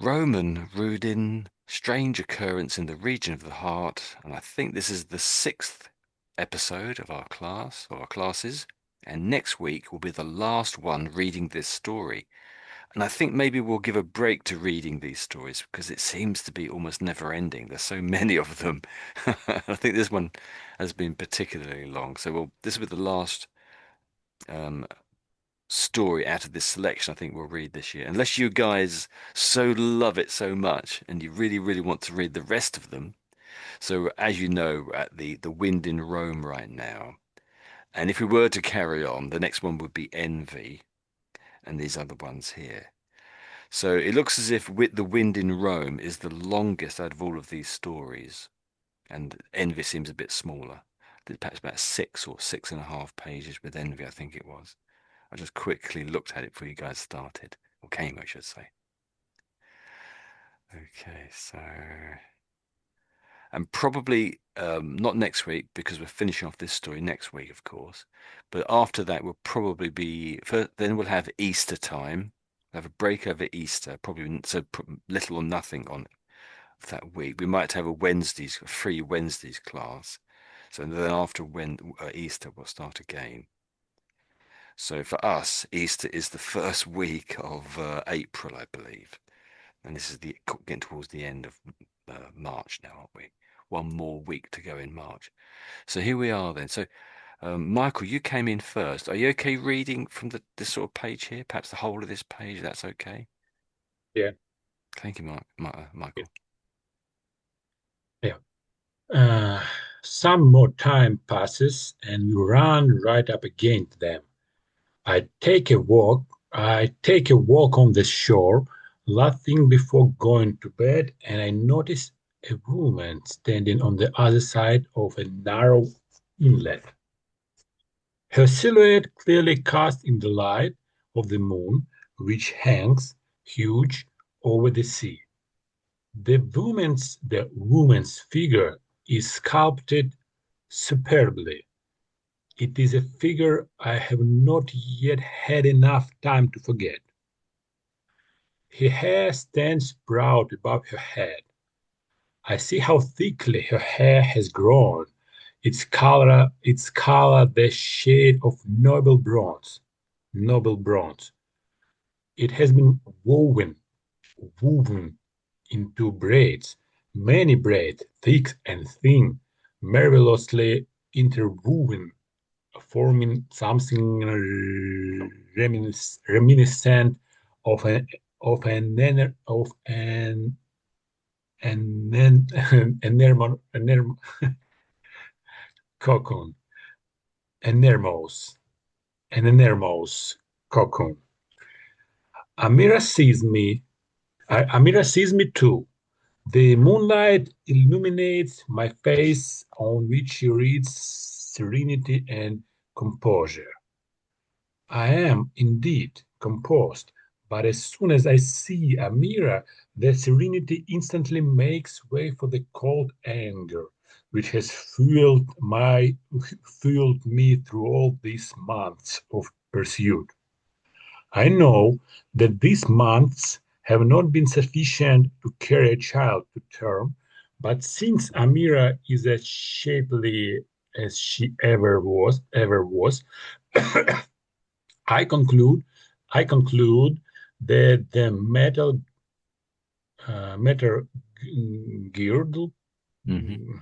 Roman Rudin, strange occurrence in the region of the heart, and I think this is the sixth episode of our class or our classes. And next week will be the last one reading this story. And I think maybe we'll give a break to reading these stories because it seems to be almost never ending. There's so many of them. I think this one has been particularly long. So this will be the last um, story out of this selection I think we'll read this year. Unless you guys so love it so much and you really, really want to read the rest of them. So as you know, we're at the Wind in Rome right now. And if we were to carry on, the next one would be Envy and these other ones here. So it looks as if with the Wind in Rome is the longest out of all of these stories. And Envy seems a bit smaller. Perhaps about 6 or 6.5 pages with Envy, I think it was. I just quickly looked at it before you guys started, or came, I should say. Okay, so, and probably not next week because we're finishing off this story next week, of course. But after that, we'll probably be, then we'll have Easter time. We'll have a break over Easter, probably so little or nothing on that week. We might have a free Wednesdays class. So then after Easter, we'll start again. So for us, Easter is the first week of April, I believe. And this is getting towards the end of March now, aren't we? One more week to go in March. So here we are then. So Michael, you came in first. Are you okay reading from this sort of page here? Perhaps the whole of this page, that's okay? Yeah, Thank you, yeah, Michael. yeah. Some more time passes and we run right up against them. I take a walk. I take a walk on the shore, laughing before going to bed, and I notice a woman standing on the other side of a narrow inlet. Her silhouette clearly cast in the light of the moon, which hangs huge over the sea. The woman's figure is sculpted superbly. It is a figure I have not yet had enough time to forget. Her hair stands broad above her head. I see how thickly her hair has grown. Its color the shade of noble bronze. Noble bronze. It has been woven into braids, many braids, thick and thin, marvelously interwoven, forming something reminiscent of an of an ener- of an an enermon cocoon, enermos, an enermos cocoon. Amira sees me. Amira sees me too. The moonlight illuminates my face, on which she reads serenity and composure. I am indeed composed, but as soon as I see Amira, the serenity instantly makes way for the cold anger which has fueled me through all these months of pursuit. I know that these months have not been sufficient to carry a child to term, but since Amira is as shapely as she ever was, I conclude, I conclude that the metal girdle, Hmm.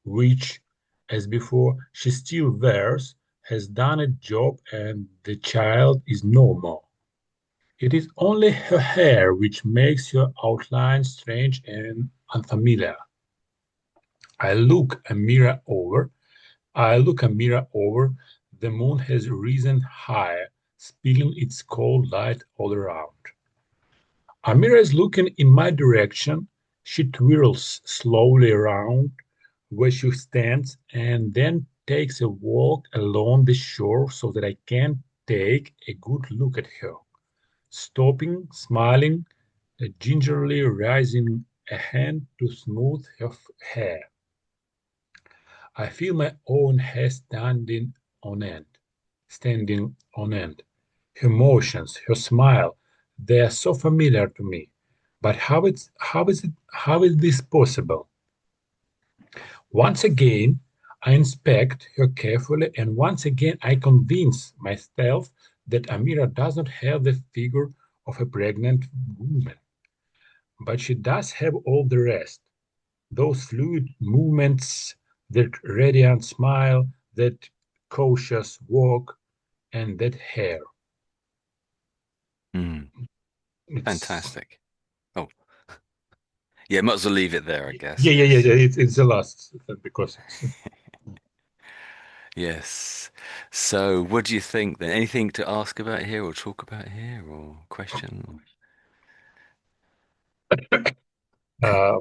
which, as before, she still wears, has done its job, and the child is no more. It is only her hair which makes her outline strange and unfamiliar. I look a mirror over. I look a mirror over. The moon has risen higher, spilling its cold light all around. Amira is looking in my direction. She twirls slowly around where she stands and then takes a walk along the shore so that I can take a good look at her, stopping, smiling, gingerly raising a hand to smooth her hair. I feel my own hair standing on end. Her motions, her smile, they are so familiar to me. But how is this possible? Once again, I inspect her carefully, and once again, I convince myself that Amira doesn't have the figure of a pregnant woman, but she does have all the rest. Those fluid movements, that radiant smile, that cautious walk, and that hair. Mm, It's fantastic. Oh, yeah, might as well leave it there, I guess. yeah. Yes. It's the last because it's Yes. So, what do you think then? Anything to ask about here or talk about here or question? uh,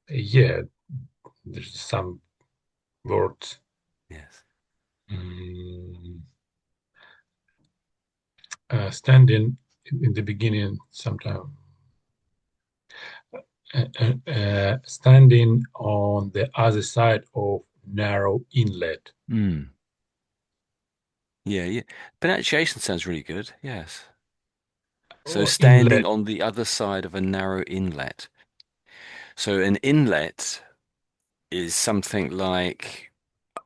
yeah. There's some words. Yes. Mm, standing in the beginning, sometime standing on the other side of narrow inlet. Mm. Yeah, yeah. Pronunciation sounds really good. Yes. So Oh, standing inlet. on the other side of a narrow inlet. So an inlet is something like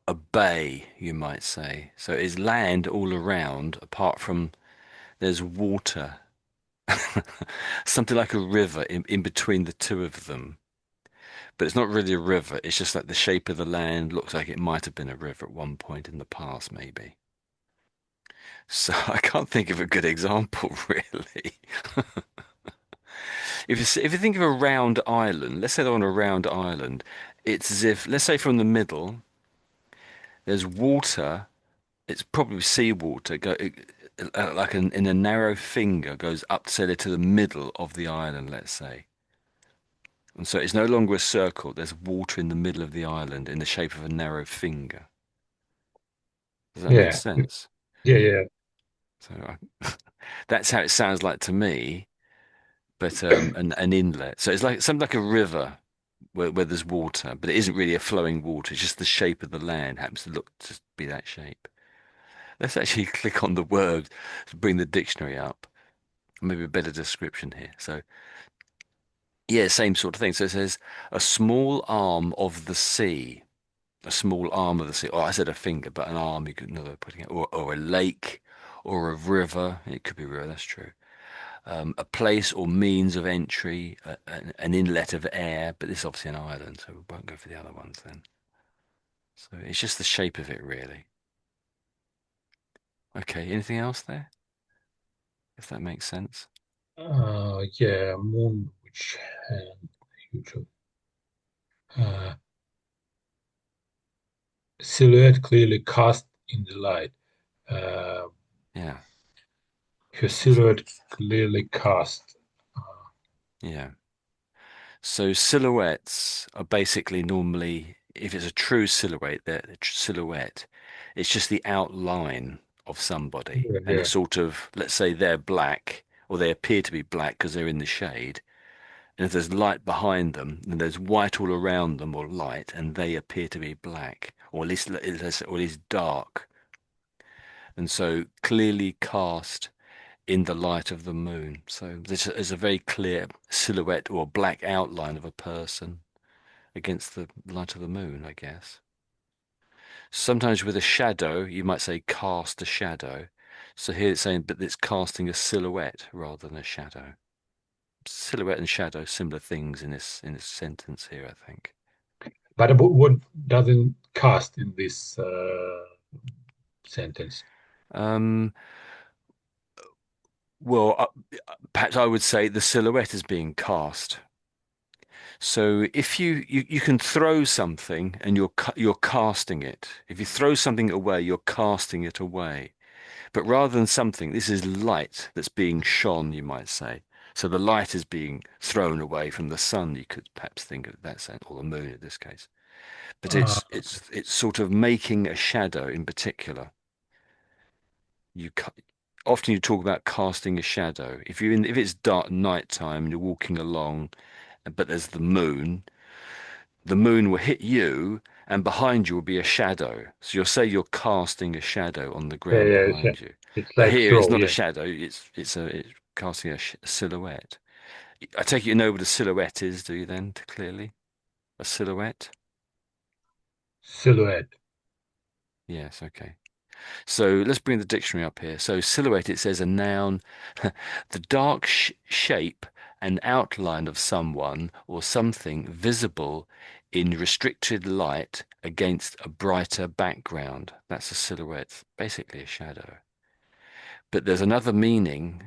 a bay, you might say. So it's land all around, apart from there's water, something like a river in between the two of them. But it's not really a river. It's just like the shape of the land looks like it might have been a river at one point in the past, maybe. So I can't think of a good example, really. If you think of a round island, let's say they're on a round island, it's as if, let's say from the middle, there's water. It's probably seawater. Like in a narrow finger goes up to the middle of the island, let's say. And so it's no longer a circle. There's water in the middle of the island in the shape of a narrow finger. Does that make Yeah, sense? yeah. So that's how it sounds like to me. But an inlet. So it's like something like a river where there's water, but it isn't really a flowing water. It's just the shape of the land happens to look to be that shape. Let's actually click on the word to bring the dictionary up. Maybe a better description here. So yeah, same sort of thing. So it says a small arm of the sea. A small arm of the sea. Oh, I said a finger, but an arm, you could another putting it, or a lake, or a river. It could be a river, that's true. A place or means of entry, an inlet of air, but this is obviously an island, so we won't go for the other ones then. So it's just the shape of it, really. Okay, anything else there? If that makes sense. Yeah, moon, which had huge uh, silhouette clearly cast in the light. Uh, Yeah, her silhouette clearly cast. yeah. So silhouettes are basically normally, if it's a true silhouette, silhouette, it's just the outline of somebody, and Yeah. it's sort of, let's say they're black, or they appear to be black because they're in the shade. And if there's light behind them, then there's white all around them, or light, and they appear to be black, or at least dark, and so clearly cast in the light of the moon. So this is a very clear silhouette or black outline of a person against the light of the moon, I guess. Sometimes with a shadow, you might say cast a shadow. So here it's saying, but it's casting a silhouette rather than a shadow. Silhouette and shadow, similar things in this sentence here, I think. But what doesn't cast in this sentence? Um, well, perhaps I would say the silhouette is being cast. So if you can throw something and you're casting it. If you throw something away, you're casting it away. But rather than something, this is light that's being shone, you might say. So the light is being thrown away from the sun, you could perhaps think of that sense, or the moon in this case. But Uh, it's sort of making a shadow in particular. You ca- Often you talk about casting a shadow. If it's dark night time and you're walking along, but there's the moon will hit you, and behind you will be a shadow. So you'll say you're casting a shadow on the ground yeah. behind you. It's But like here it's throw, not a yeah. shadow. It's casting a silhouette. I take it you know what a silhouette is, do you then, clearly? A silhouette? Silhouette. Yes, okay. So let's bring the dictionary up here. So silhouette, it says a noun, the dark shape and outline of someone or something visible in restricted light against a brighter background. That's a silhouette, basically a shadow. But there's another meaning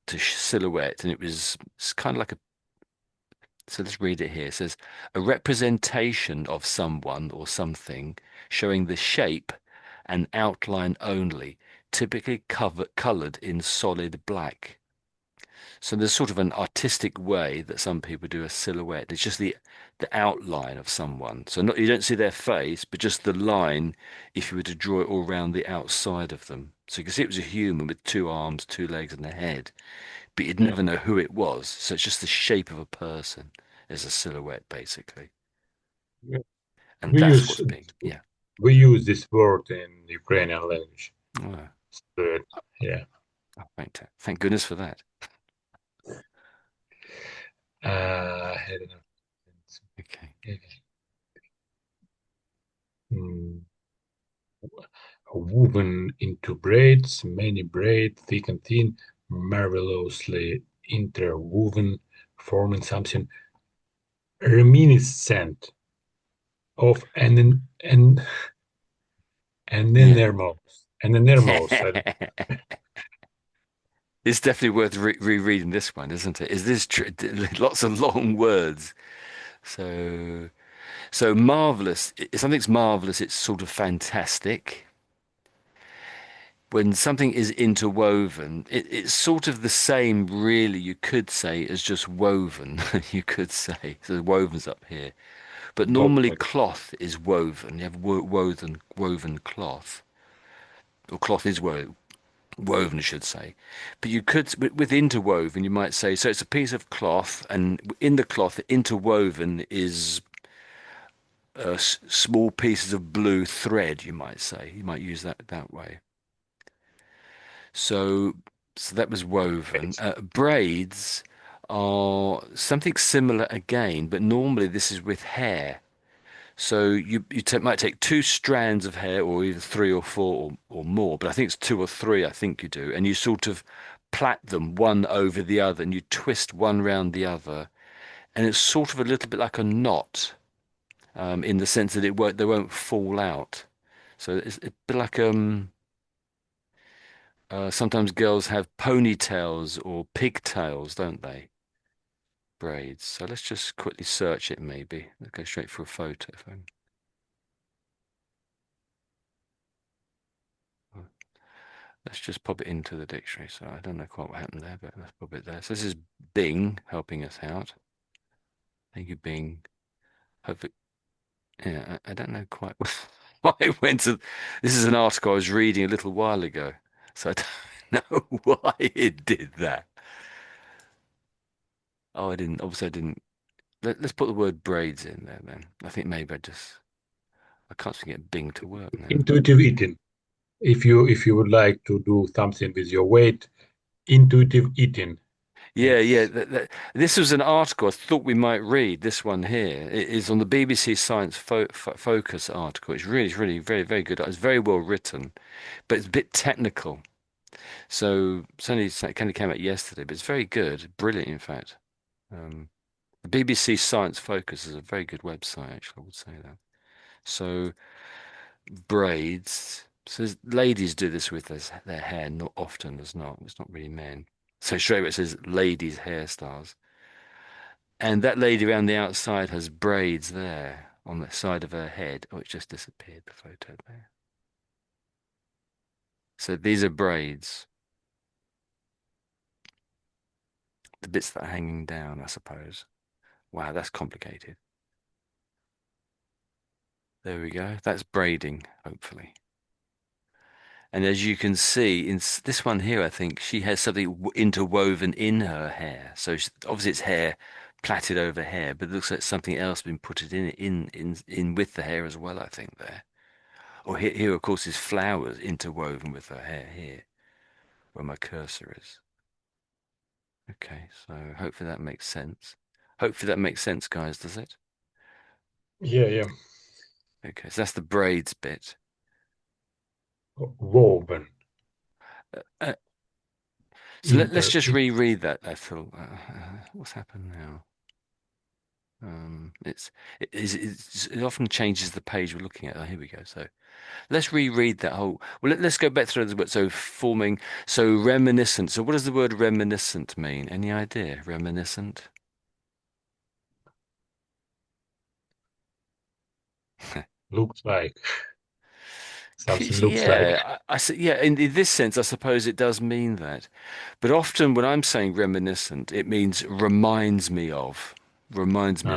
to silhouette, and it's kind of like a, so let's read it here. It says a representation of someone or something showing the shape and outline only, typically colored in solid black. So there's sort of an artistic way that some people do a silhouette. It's just the outline of someone. So not, you don't see their face, but just the line if you were to draw it all around the outside of them. So you can see it was a human with two arms, two legs, and a head, but you'd Yeah. never know who it was. So it's just the shape of a person as a silhouette, basically. Yeah. And We that's use what's being, yeah. we use this word in Ukrainian language. Oh, Silhouette. Yeah. thank goodness for that. I don't know. Okay. Mm. Woven into braids, many braid, thick and thin, marvelously interwoven, forming something reminiscent of Yeah. an enormous. I don't It's definitely worth rereading this one, isn't it? Is this lots of long words? So, so marvelous. If something's marvelous, it's sort of fantastic. When something is interwoven, it's sort of the same, really, you could say, as just woven. You could say. So the woven's up here. But know. normally cloth is woven. You have woven cloth. Or cloth is woven, I should say. But you could, with interwoven, you might say, so it's a piece of cloth, and in the cloth, interwoven is small pieces of blue thread, you might say. You might use that way. So, so that was woven. Braids are something similar again, but normally this is with hair. So might take two strands of hair, or either three or four or more, but I think it's two or three, I think you do, and you sort of plait them one over the other, and you twist one round the other, and it's sort of a little bit like a knot, in the sense that they won't fall out. So it's a bit like sometimes girls have ponytails or pigtails, don't they? Braids. So let's just quickly search it. Maybe let's go straight for a photo. Let's just pop it into the dictionary. So I don't know quite what happened there, but let's pop it there. So this is Bing helping us out. Thank you, Bing. Hopefully, yeah, I don't know quite why it went to. This is an article I was reading a little while ago, so I don't know why it did that. Oh, I didn't. Obviously, I didn't. Let's put the word braids in there then. I think maybe I can't seem to get Bing to work now. Intuitive eating. If you would like to do something with your weight, intuitive eating. Yeah, yeah. It's This was an article I thought we might read. This one here. It is on the BBC Science Focus article. It's really very, very good. It's very well written, but it's a bit technical. So it kind of came out yesterday, but it's very good, brilliant, in fact. Um, the BBC Science Focus is a very good website, actually. I would say that. So braids. So ladies do this with their hair, not often as not. It's not really men. So straight away it says ladies' hairstyles. And that lady around the outside has braids there on the side of her head. Oh, it just disappeared, the photo there. So these are braids, the bits that are hanging down, I suppose. Wow, that's complicated. There we go. That's braiding, hopefully. And as you can see, in this one here, I think she has something interwoven in her hair. So obviously it's hair plaited over hair, but it looks like something else been put it in with the hair as well, I think there. Or here, of course, is flowers interwoven with her hair here, where my cursor is. Okay, so hopefully that makes sense. Hopefully that makes sense, guys, does it? Yeah, yeah. Okay, so that's the braids bit. Woven, Uh, so let's inter, just in, reread that, Ethel. What's happened now? It often changes the page we're looking at. Oh, here we go. So let's reread that whole. Well, let's go back through the word. So forming, so reminiscent. So what does the word reminiscent mean? Any idea? Reminiscent? looks like something looks like. Yeah, I see. Yeah, in this sense, I suppose it does mean that. But often when I'm saying reminiscent, it means reminds me Ah,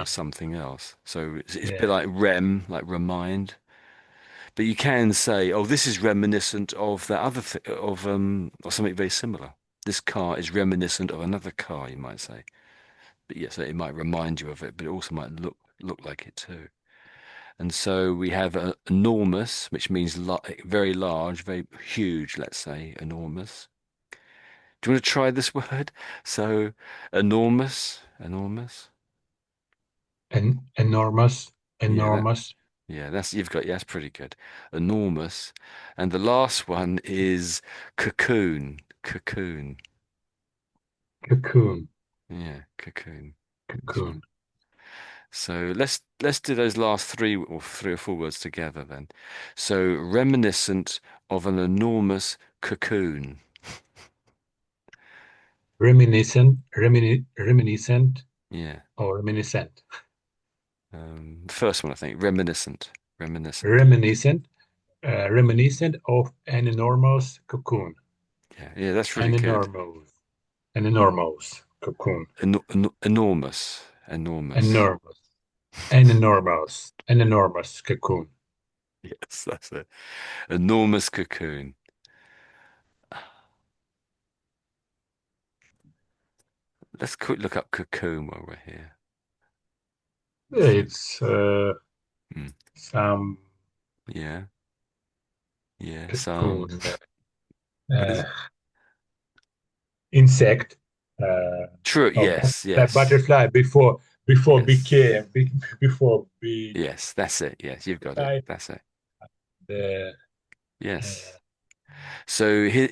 of something else. So it's a bit yeah. like like remind. But you can say, oh, this is reminiscent of that other th of or something very similar. This car is reminiscent of another car, you might say. But yes, it might remind you of it, but it also might look like it too. And so we have enormous, which means very large, very huge, let's say, enormous. Do you want to try this word? So enormous, enormous. Enormous, Yeah, enormous that's you've got, yeah, that's pretty good. Enormous. And the last one is cocoon. Cocoon. cocoon, Yeah, cocoon. So cocoon. so let's do those last three or four words together then. So reminiscent of an enormous cocoon. Reminiscent Yeah. or reminiscent. The first one I think, reminiscent. Reminiscent. Reminiscent, reminiscent of an enormous cocoon. Yeah, yeah, that's An really good. enormous, an enormous cocoon. Enormous. Enormous. Enormous, an enormous cocoon. Yes, that's it. Enormous cocoon. Let's quick look up cocoon while we're here. Yeah, So, it's hmm, some yeah, yeah, some, cocoon, what is uh, it? insect, True, or yes, yes, butterfly before yes, became before be yes, that's it. Yes, you've got it. type That's it. the Yes. So here,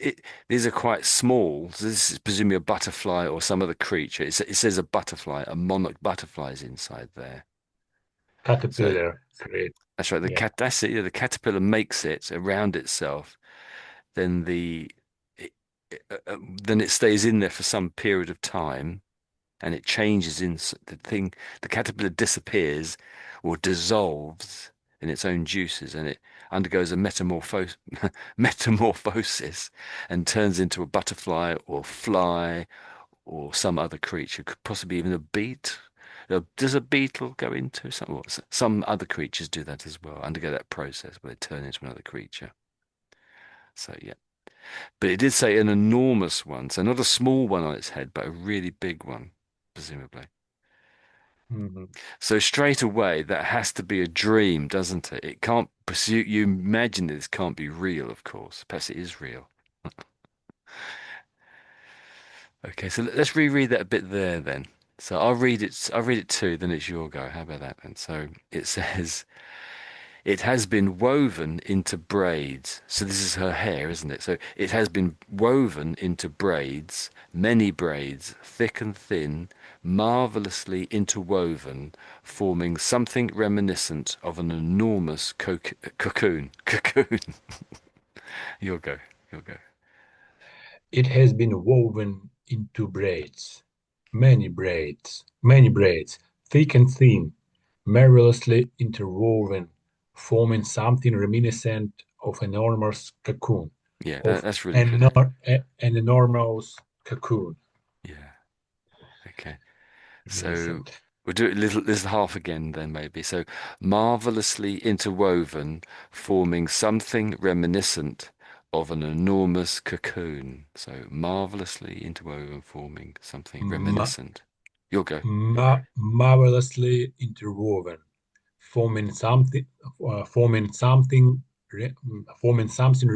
these are quite small. So this is presumably a butterfly or some other creature. It says a butterfly, a monarch butterfly is inside there. So caterpillar create. that's right. Yeah, That's it. Yeah, the caterpillar makes it around itself. Then it, then it stays in there for some period of time, and it changes in the thing. The caterpillar disappears or dissolves in its own juices, and it undergoes a metamorphosis and turns into a butterfly or fly or some other creature, could possibly even a beet. Does a beetle go into some other creatures do that as well, undergo that process where they turn into another creature. So yeah, but it did say an enormous one, so not a small one on its head, but a really big one, presumably. mhm. So straight away, that has to be a dream, doesn't it? It can't pursue. You imagine this can't be real, of course. Perhaps it is real. Okay, so let's reread that a bit there then. So I'll read it. I'll read it too. Then it's your go. How about that then? So it says, "It has been woven into braids." So this is her hair, isn't it? So it has been woven into braids, many braids, thick and thin, marvelously interwoven, forming something reminiscent of an enormous cocoon. Cocoon. You'll go. You'll go. It has been woven into braids, many braids, thick and thin, marvelously interwoven, forming something reminiscent of an enormous cocoon, Yeah, of that's really good. an enormous cocoon, Yeah. Okay. So reminiscent. we'll do it little half again then maybe. So marvelously interwoven, forming something reminiscent of an enormous cocoon. So marvelously interwoven, forming something Ma- reminiscent. You'll go. marvelously interwoven, forming something, uh, forming something, forming something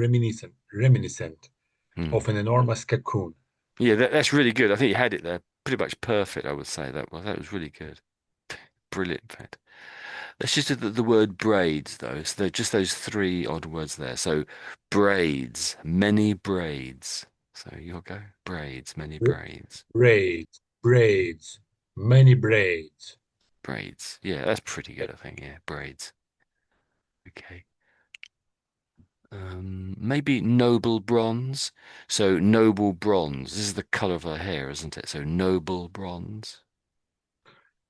reminiscent Hmm. of an enormous cocoon. Yeah, that's really good. I think you had it there pretty much perfect, I would say. That was really good. Brilliant, Pat. Let's just do the word braids, though. So they're just those three odd words there. So braids, many braids. So you'll go braids, many Br- braids, Braids, braids, many braids. braids. Yeah, that's pretty good, I think. Yeah, braids. Okay. Maybe noble bronze. So noble bronze. This is the color of her hair, isn't it? So noble bronze.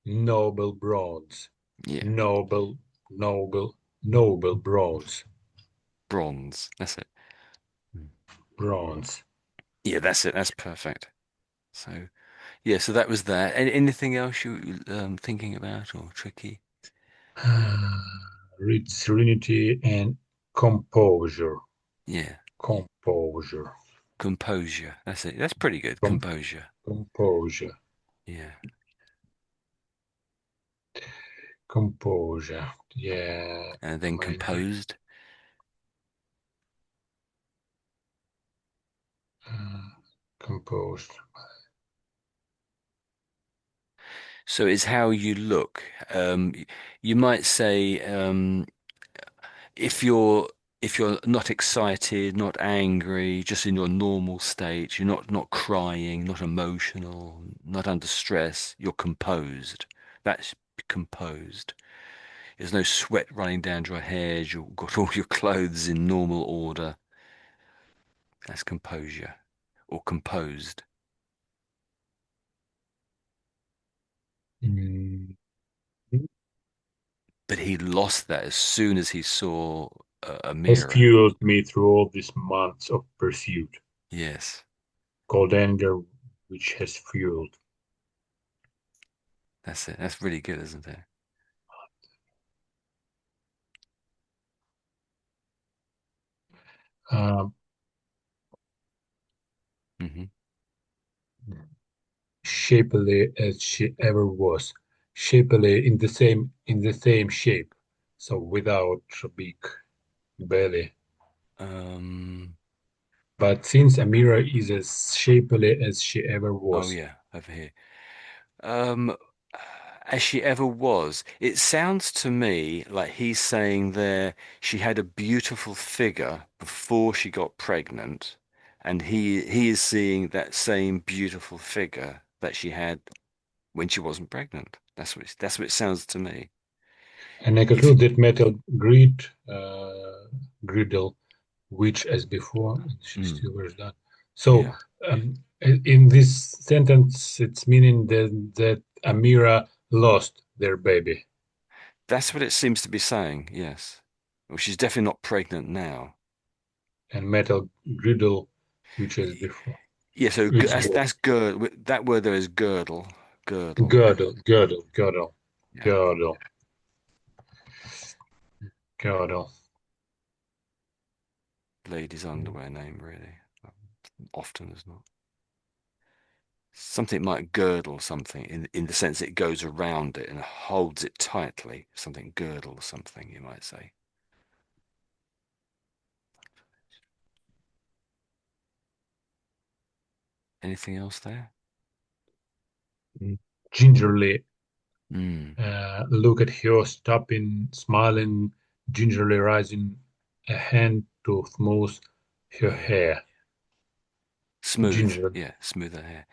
Noble bronze, Yeah, noble, noble, noble bronze, bronze. That's it. Mm. bronze. Yeah, that's it. That's perfect. So yeah, so that was that. Anything else you thinking about or tricky? Read serenity and composure, Yeah, composure, composure. That's it. That's pretty good. com Composure. composure, Yeah, composure. Yeah, and then my name. composed. Uh, composed. So it's how you look. You might say if you're if you're not excited, not angry, just in your normal state, you're not crying, not emotional, not under stress, you're composed. That's composed. There's no sweat running down your hairs. You've got all your clothes in normal order. That's composure or composed. Mm, But he lost that as soon as he saw a has mirror. fueled me through all these months of pursuit, Yes, called anger, which has fueled. that's it. That's really good, isn't it? Um, Hmm. Shapely as she ever was, shapely in the same shape, so without a big belly. Um, But since Amira is as shapely as she ever oh was, yeah, over here. Um, as she ever was. It sounds to me like he's saying there she had a beautiful figure before she got pregnant, and he is seeing that same beautiful figure that she had when she wasn't pregnant. That's what it sounds to me. and I If conclude that metal griddle, which as before, she mm, still wears that. So yeah, in this sentence, it's meaning that Amira lost their baby, that's what it seems to be saying. Yes. Well, she's definitely not pregnant now. and metal griddle, which as Y- before. Yeah, so It's that's girdle. That word there is girdle. Girdle. girdle, girdle, girdle, Yeah. girdle, girdle. Ladies' underwear name, really. Often as not. Something might girdle something in the sense it goes around it and holds it tightly. Something girdle something, you might say. Anything else there? Gingerly, Mm. look at her stopping, smiling, gingerly raising a hand to smooth her Oh yeah. hair. Smooth. Ginger. Yeah, smoother hair.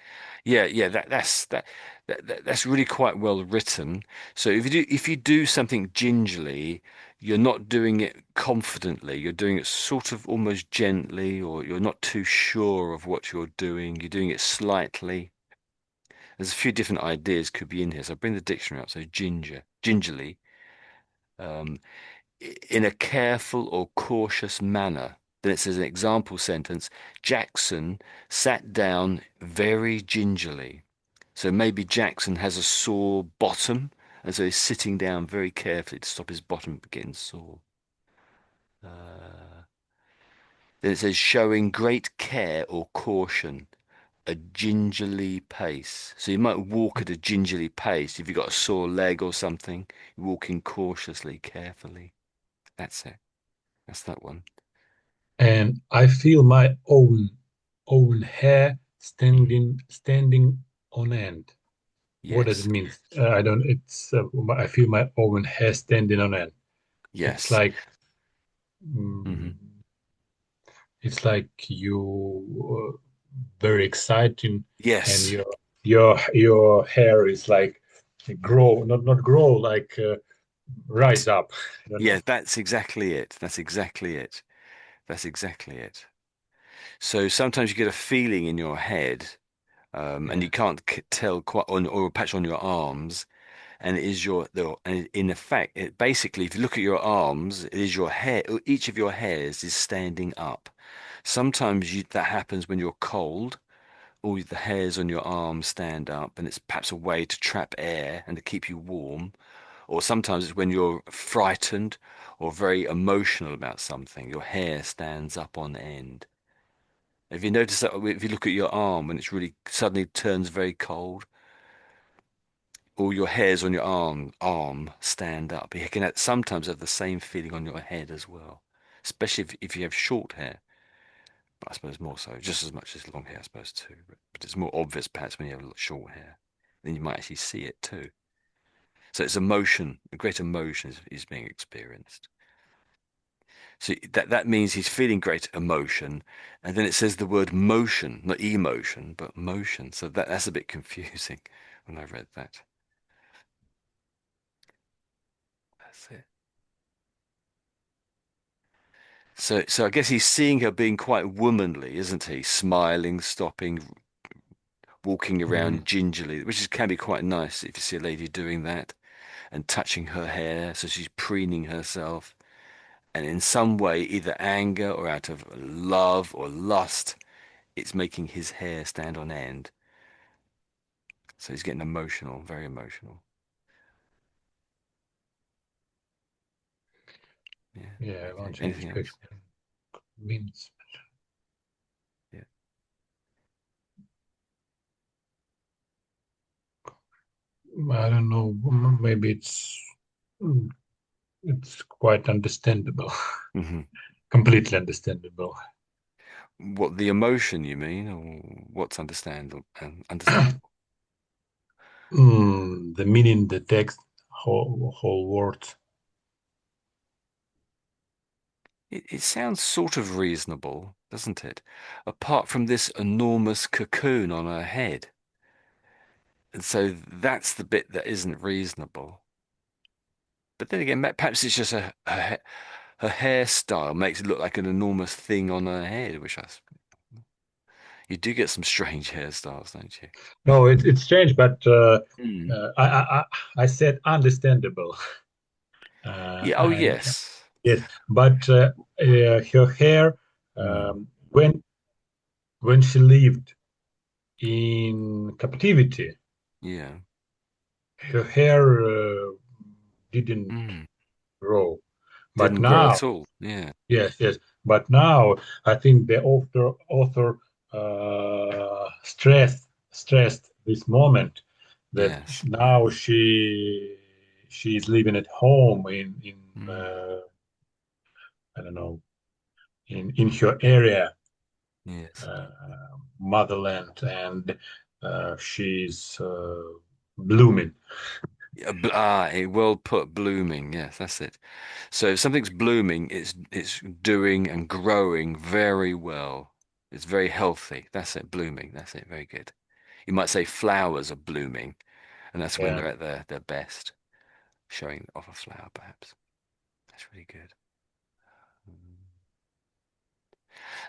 Yeah, yeah, that's really quite well written. So if you do something gingerly, you're not doing it confidently. You're doing it sort of almost gently, or you're not too sure of what you're doing. You're doing it slightly. There's a few different ideas could be in here. So bring the dictionary up. So gingerly, um, in a careful or cautious manner. Then it says an example sentence, Jackson sat down very gingerly. So maybe Jackson has a sore bottom, and so he's sitting down very carefully to stop his bottom from getting sore. Uh, then it says showing great care or caution, a gingerly pace. So you might walk at a gingerly pace if you've got a sore leg or something. You're walking cautiously, carefully. That's it. That's that one. And I feel my own hair Mhm. standing on end. What does it Yes. mean? I don't. It's. I feel my own hair standing on end. It's Yes. like. Hmm. mm, it's like you very exciting, and Yes. your hair is like grow, not grow, like rise up. I don't know. Yeah, that's exactly it. That's exactly it. That's exactly it. So sometimes you get a feeling in your head, and you Yes. can't tell quite, or a patch on your arms, and it is and in effect, it basically, if you look at your arms, it is your hair. Each of your hairs is standing up. Sometimes that happens when you're cold. All the hairs on your arms stand up, and it's perhaps a way to trap air and to keep you warm. Or sometimes it's when you're frightened or very emotional about something, your hair stands up on end. Have you noticed that if you look at your arm when it's really suddenly turns very cold, all your hairs on your arm stand up. You can sometimes have the same feeling on your head as well, especially if you have short hair. But I suppose more so, just as much as long hair, I suppose too. But it's more obvious perhaps when you have short hair. Then you might actually see it too. So it's emotion, a great emotion is being experienced. So that means he's feeling great emotion, and then it says the word motion, not emotion, but motion. So that's a bit confusing when I read that. That's it. So I guess he's seeing her being quite womanly, isn't he? Smiling, stopping, walking Mm. around gingerly, which can be quite nice if you see a lady doing that, and touching her hair, so she's preening herself. And in some way, either anger or out of love or lust, it's making his hair stand on end. So he's getting emotional, very emotional. Yeah. Yeah, I Okay. want to Anything else? explain means. Yeah. I don't know. Maybe it's quite understandable, Hmm. completely understandable. What, the emotion you mean, or what's understandable? The meaning, the text, whole words. It sounds sort of reasonable, doesn't it? Apart from this enormous cocoon on her head. And so that's the bit that isn't reasonable. But then again, perhaps it's just her hairstyle makes it look like an enormous thing on her head, you do get some strange hairstyles, don't you? No, it's strange, but Mm. I said understandable, Yeah, oh and yes. yes, but her hair, Mm. when she lived in captivity, Yeah. her hair didn't Mm. grow. But Didn't grow now, at all. Yeah. yes, yes, but now I think the author stressed this moment that Yes. now she is living at home in Mm. I don't know, in her area, Yes. uh, motherland, and she's blooming. Yeah, well put, blooming. Yes, that's it. So if something's blooming, it's doing and growing very well. It's very healthy. That's it, blooming. That's it. Very good. You might say flowers are blooming, and that's when Yeah, they're at their best, showing off a flower, perhaps. That's really good.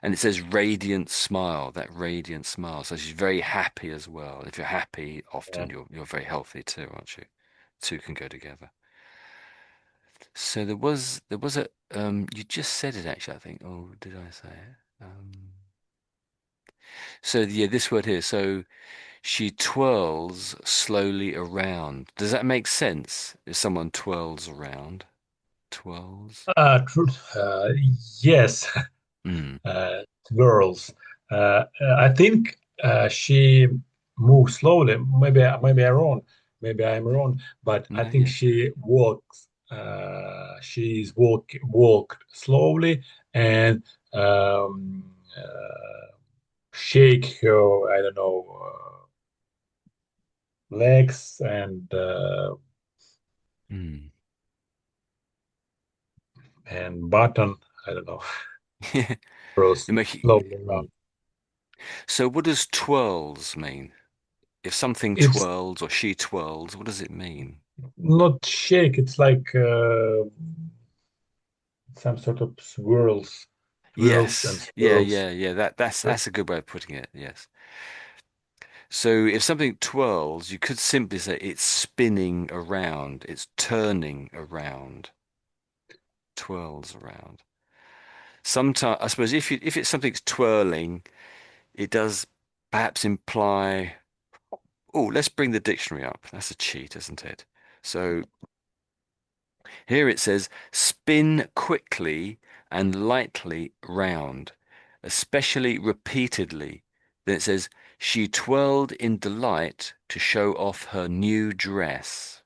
And it says radiant smile, that radiant smile. So she's very happy as well. If you're happy, yeah. often you're very healthy too, aren't you? Two can go together. So there was a you just said it actually, I think. Oh, did I say it? So yeah, this word here. So she twirls slowly around. Does that make sense? If someone twirls around, twirls. Truth. Yes, Mm, twirls. I think she moves slowly. Maybe I'm wrong. Maybe I'm wrong. But I no, think yeah. she walks. She's walked slowly, and um, shake her, I don't know, legs Hmm. and button, I don't know, Yeah. twirls You make it, slowly mm. around. So what does twirls mean? If something It's twirls or she twirls, what does it mean? not shake, it's like some sort of swirls and Yes. Yeah, swirls. yeah, yeah. That's Right? that's a good way of putting it. Yes. So if something twirls, you could simply say it's spinning around, it's turning around, twirls around. Sometimes, I suppose, if it's something's twirling, it does perhaps imply. Oh, let's bring the dictionary up. That's a cheat, isn't it? So here it says, spin quickly and lightly round, especially repeatedly. Then it says, she twirled in delight to show off her new dress.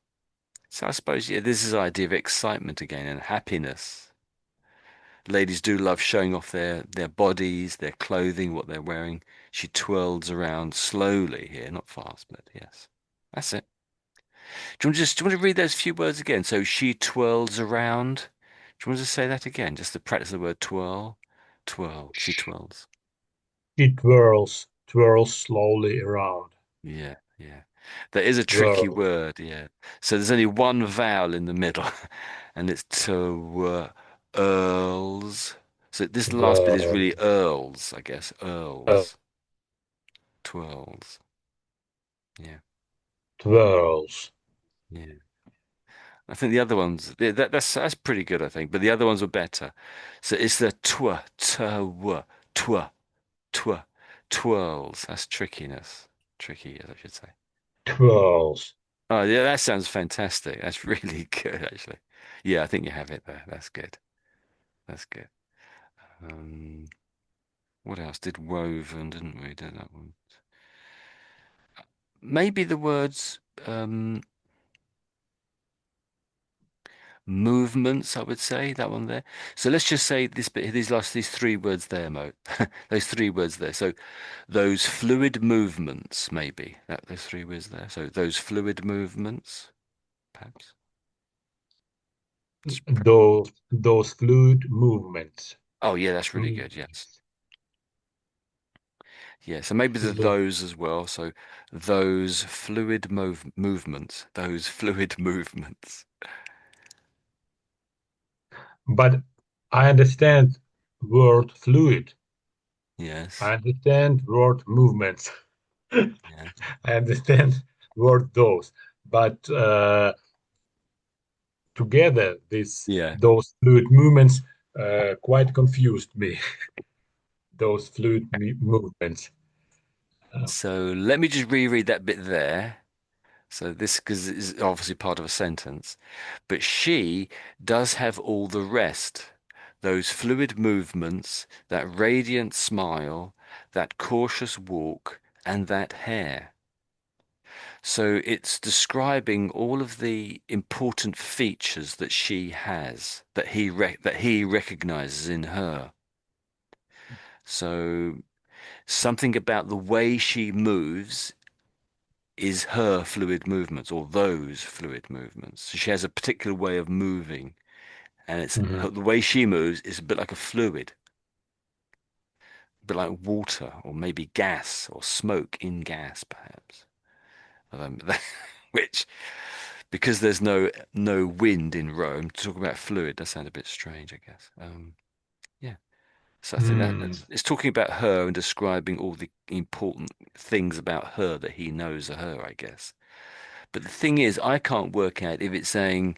So I suppose, yeah, this is the idea of excitement again and happiness. Ladies do love showing off their bodies, their clothing, what they're wearing. She twirls around slowly here, not fast, but yes. That's it. Do you want to read those few words again? So she twirls around. Do you want to say that again? Just to practice the word twirl. Twirl. She twirls. It twirls slowly around. Yeah, yeah. There is a tricky Twirl, word, yeah. So there's only one vowel in the middle, and it's to earls. So this last bit is whirl, really earls, I guess. uh, Earls. Twirls. Yeah, twirls, yeah. I think the other ones, yeah, that's pretty good, I think. But the other ones were better. So it's the tw, tw, twirls. That's trickiness. Tricky, I should say. twirls. Oh, yeah, that sounds fantastic. That's really good, actually. Yeah, I think you have it there. That's good. That's good. Um, what else? Did woven, didn't we? Did that one? Maybe the words movements, I would say, that one there. So let's just say this bit, these three words there, Mo. Those three words there. So those fluid movements, maybe. Those three words there. So those fluid movements, perhaps. Those fluid movements. Oh yeah, that's really good. Yes. Movements. Yeah, so maybe the Fluid. those as well. So those fluid movements, those fluid movements. But I understand word fluid. Yes. I understand word movements. Yeah. I understand word those. But together, Yeah. those fluid movements quite confused me. Those fluid movements. Uh, So let me just reread that bit there. So this because is obviously part of a sentence, but she does have all the rest. Those fluid movements, that radiant smile, that cautious walk, and that hair. So it's describing all of the important features that she has, that he recognizes in her. So something about the way she moves is her fluid movements or those fluid movements. So she has a particular way of moving, and mhm. the way she moves is a bit like a fluid, a bit like water or maybe gas or smoke in gas, perhaps. Um, which, because there's no wind in Rome, to talk about fluid does sound a bit strange, I guess. Yeah. So I think Mm, it's talking about her and describing all the important things about her that he knows are her, I guess. But the thing is, I can't work out if it's saying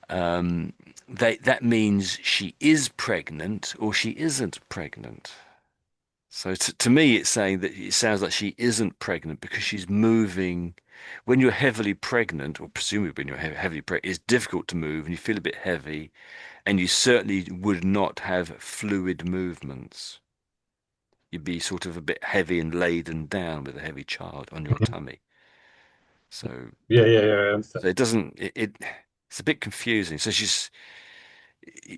um, that means she is pregnant or she isn't pregnant. So to me, it's saying that it sounds like she isn't pregnant because she's moving. When you're heavily pregnant, or presumably when you're heavily pregnant, it's difficult to move and you feel a bit heavy, and you certainly would not have fluid movements. You'd be sort of a bit heavy and laden down with a heavy child on your mhm. tummy. So, Yeah, I so understand. it doesn't, it's a bit confusing. So she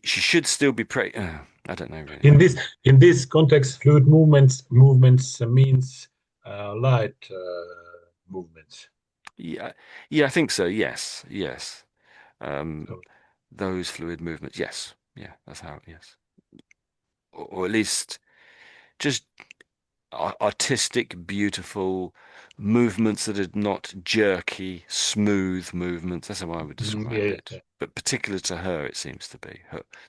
should still be pregnant. I don't know really. In this context, fluid movements means light movements. Yeah, yeah, I think so. Yes, yes. Um, So, those fluid movements. Yes, yeah, that's how. Yes, or at least just artistic, beautiful movements that are not jerky, smooth movements. That's how I would describe yeah, it. But particular to her, it seems to be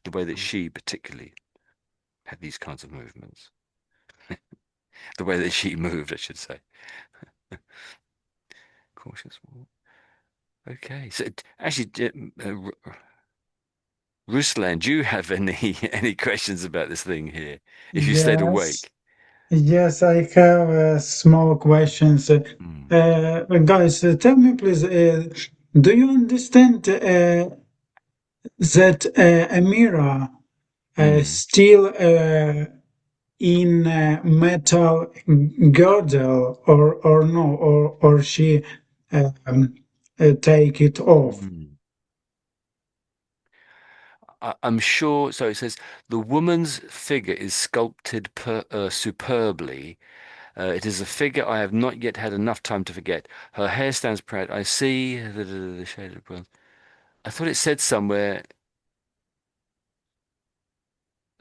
the way that yeah. she particularly had these kinds of movements. The way that she moved, I should say. Cautious walk. Okay, so actually, Ruslan, do you have any any questions about this thing here? If you stayed Yes, awake. yes, I have small questions. Hmm. Guys, tell me please, do you understand that Amira Hmm. still in metal girdle or no, or she um, take it off? Hmm. I'm sure. So it says the woman's figure is sculpted superbly. It is a figure I have not yet had enough time to forget. Her hair stands proud. I see the shade of bronze. I thought it said somewhere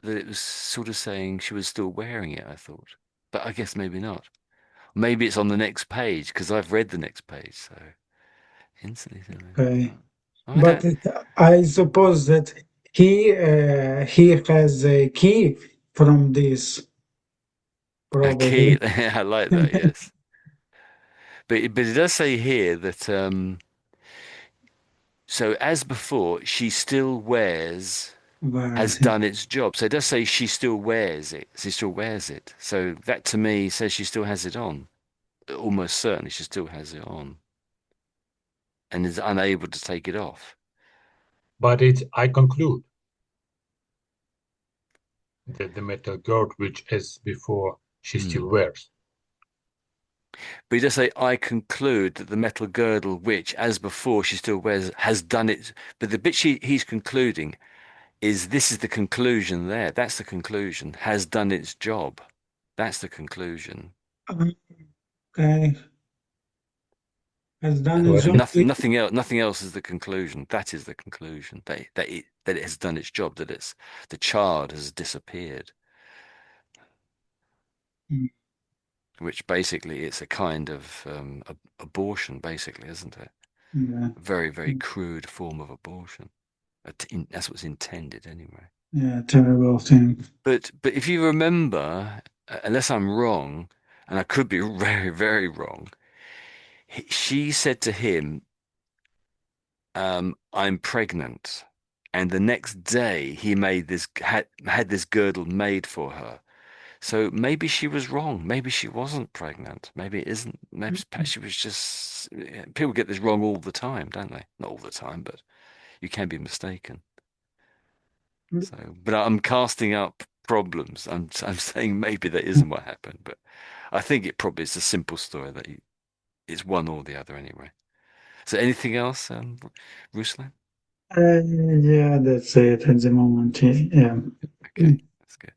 that it was sort of saying she was still wearing it. I thought, but I guess maybe not. Maybe it's on the next page because I've read the next page. So instantly, Okay. I But don't. I suppose that he has a key from this A key. probably. I like that. Yes, but it does say here that so as before, she still wears Where has is it? done its job. So it does say she still wears it. She still wears it. So that to me says she still has it on. Almost certainly she still has it on and is unable to take it off. but I conclude that the metal girdle, which as before, she still Hmm. wears. But he does say, I conclude that the metal girdle, which, as before, she still wears, has done it. But the bit he's concluding is this is the conclusion there. That's the conclusion. Has done its job. That's the conclusion. Okay, has done And, his What? and job. nothing else is the conclusion. That is the conclusion. That it has done its job. That it's the child has disappeared. Which basically it's a kind of abortion, basically, isn't it? Yeah, A very, very crude form of abortion. That's what's intended anyway. yeah, terrible thing. But if you remember, unless I'm wrong, and I could be very, very wrong, she said to him, "I'm pregnant," and the next day he made this had this girdle made for her. So maybe she was wrong. Maybe she wasn't pregnant. Maybe it isn't. Maybe perhaps she was just. People get this wrong all the time, don't they? Not all the time, but you can be mistaken. So, but I'm casting up problems. I'm saying maybe that isn't what happened, but I think it probably is a simple story that it's one or the other anyway. So, anything else, Ruslan? Yeah, that's it at the moment. Yeah. Okay, that's good.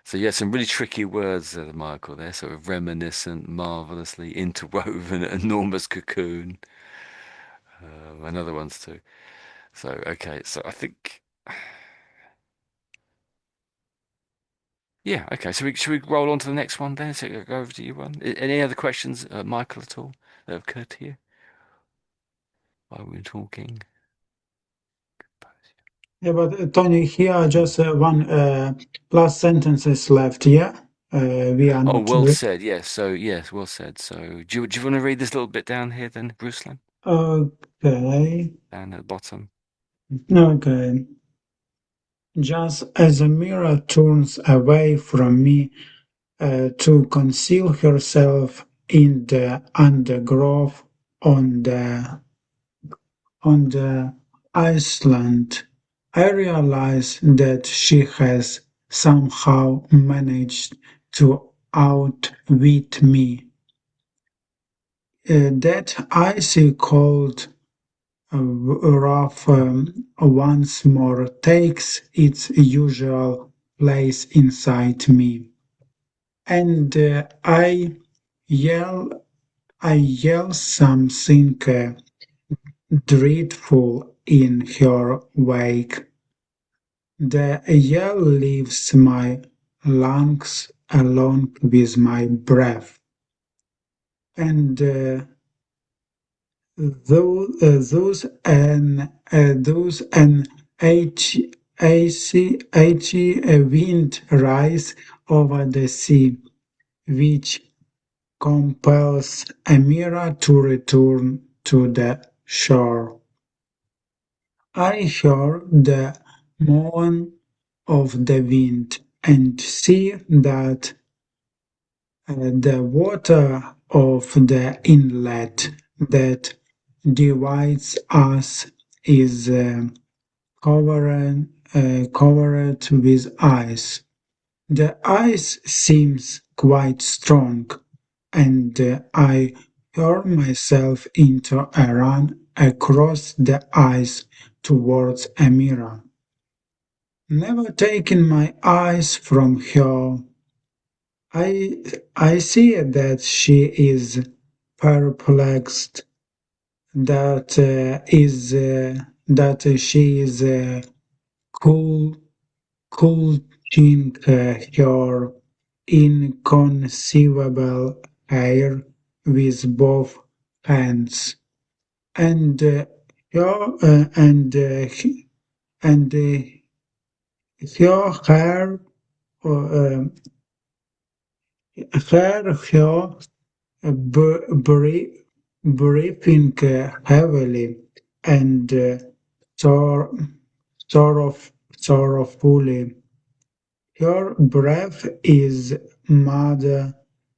So, yeah, some really tricky words there, Michael. There, sort of reminiscent, marvelously interwoven, enormous cocoon, and other ones too. So, okay, so I think, yeah, okay. So, should we roll on to the next one then? So, go over to you one. Any other questions, Michael, at all that have occurred to you while we were talking? Yeah, but Tony, here Hmm. just one last sentences left. Yeah, we are Oh, not. well said. Yes. So, yes, well said. So, do you want to read this little bit down here then, Ruslan? Okay. Down at the bottom. Okay. Just as a mirror turns away from me to conceal herself in the undergrowth on the island, I realize that she has somehow managed to outwit me. That icy cold rough once more takes its usual place inside me. And yell, I yell something dreadful in her wake. The yell leaves my lungs along with my breath, and those H wind rise over the sea, which compels Amira to return to the shore. I hear the moan of the wind and see that the water of the inlet that divides us is covered with ice. The ice seems quite strong, and I hurl myself into a run across the ice towards Amira. Never taking my eyes from her, I I see that she is perplexed, that she is cool clutching her inconceivable hair with both hands, and her and her hair uh, her breathing heavily and sor- sorrowfully. Her breath is mud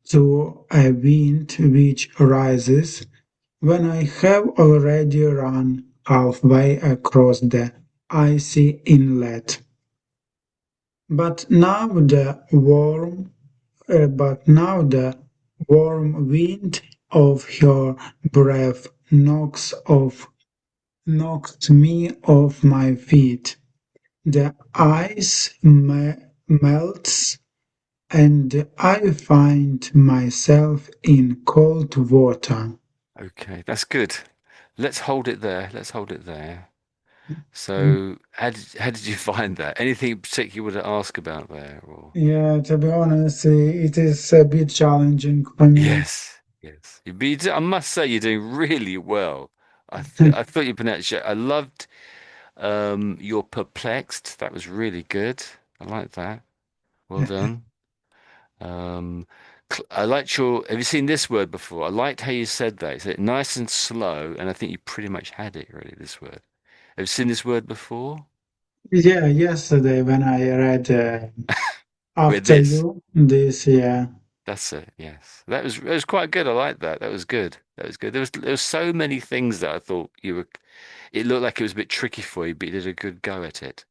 to a wind which rises when I have already run halfway across the icy inlet. But now the warm wind of her breath knocks me off my feet. The ice melts, and I find myself in cold water. Okay, that's good. Let's hold it there. Let's hold it there. So, how did you find that? Anything in particular you want to ask about there, or? Yeah, to be honest, it is a bit challenging for me. Yes, yes. I must say you're doing really well. I thought you pronounced it. I loved your perplexed. That was really good. I like that. Well done. Um, I liked your. Have you seen this word before? I liked how you said that. You said it nice and slow, and I think you pretty much had it really. This word. Have you seen this word before? Yeah, yesterday when I read With after this. you this, yeah. That's it. Yes, that was quite good. I like that. That was good. That was good. There was so many things that I thought you were. It looked like it was a bit tricky for you, but you did a good go at it.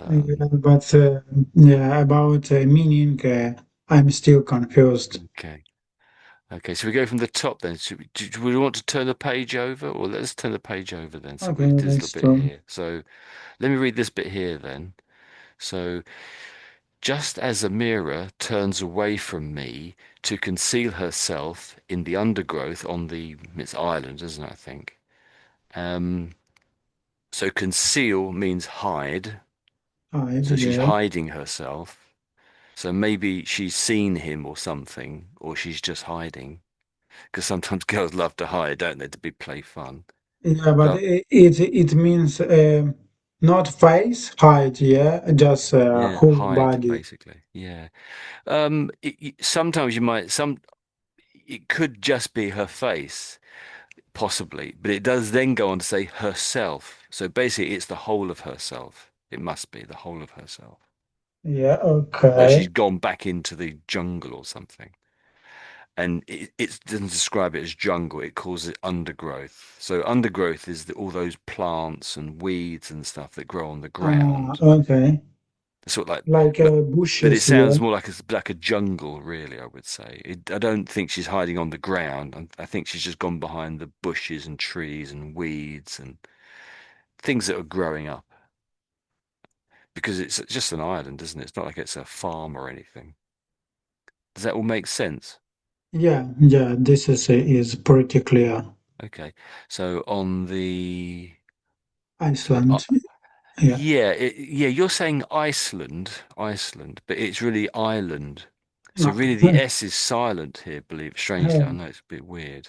Yeah, Um, but yeah, about meaning, I'm still confused. okay. Okay. So we go from the top then. Do we want to turn the page over, or let's turn the page over then? So Okay, we do this little let's bit do. here. So let me read this bit here then. So just as Amira turns away from me to conceal herself in the undergrowth on the it's island, isn't it? I think. Um, So conceal means hide. Hide, So she's yeah. hiding herself. So maybe she's seen him or something, or she's just hiding. Because sometimes girls love to hide, don't they, to be play fun. Yeah, but But it means not face, hide, yeah, just yeah, whole hide body. basically. Yeah. Sometimes it could just be her face, possibly, but it does then go on to say herself. So basically, it's the whole of herself. It must be the whole of herself. Yeah, So she's okay. gone back into the jungle or something. And it doesn't describe it as jungle, it calls it undergrowth. So undergrowth is all those plants and weeds and stuff that grow on the ground. Okay. Sort of like, Like but it bushes, yeah. sounds more like a jungle, really, I would say. I don't think she's hiding on the ground. I think she's just gone behind the bushes and trees and weeds and things that are growing up. because it's just an island, isn't it? It's not like it's a farm or anything. Does that all make sense? Yeah, yeah, this is pretty clear. Okay. So on the so Iceland. Yeah. yeah, yeah, you're saying Iceland, Iceland, but it's really island. So No. really the S is silent here, believe strangely. I Uh, know it's a bit weird.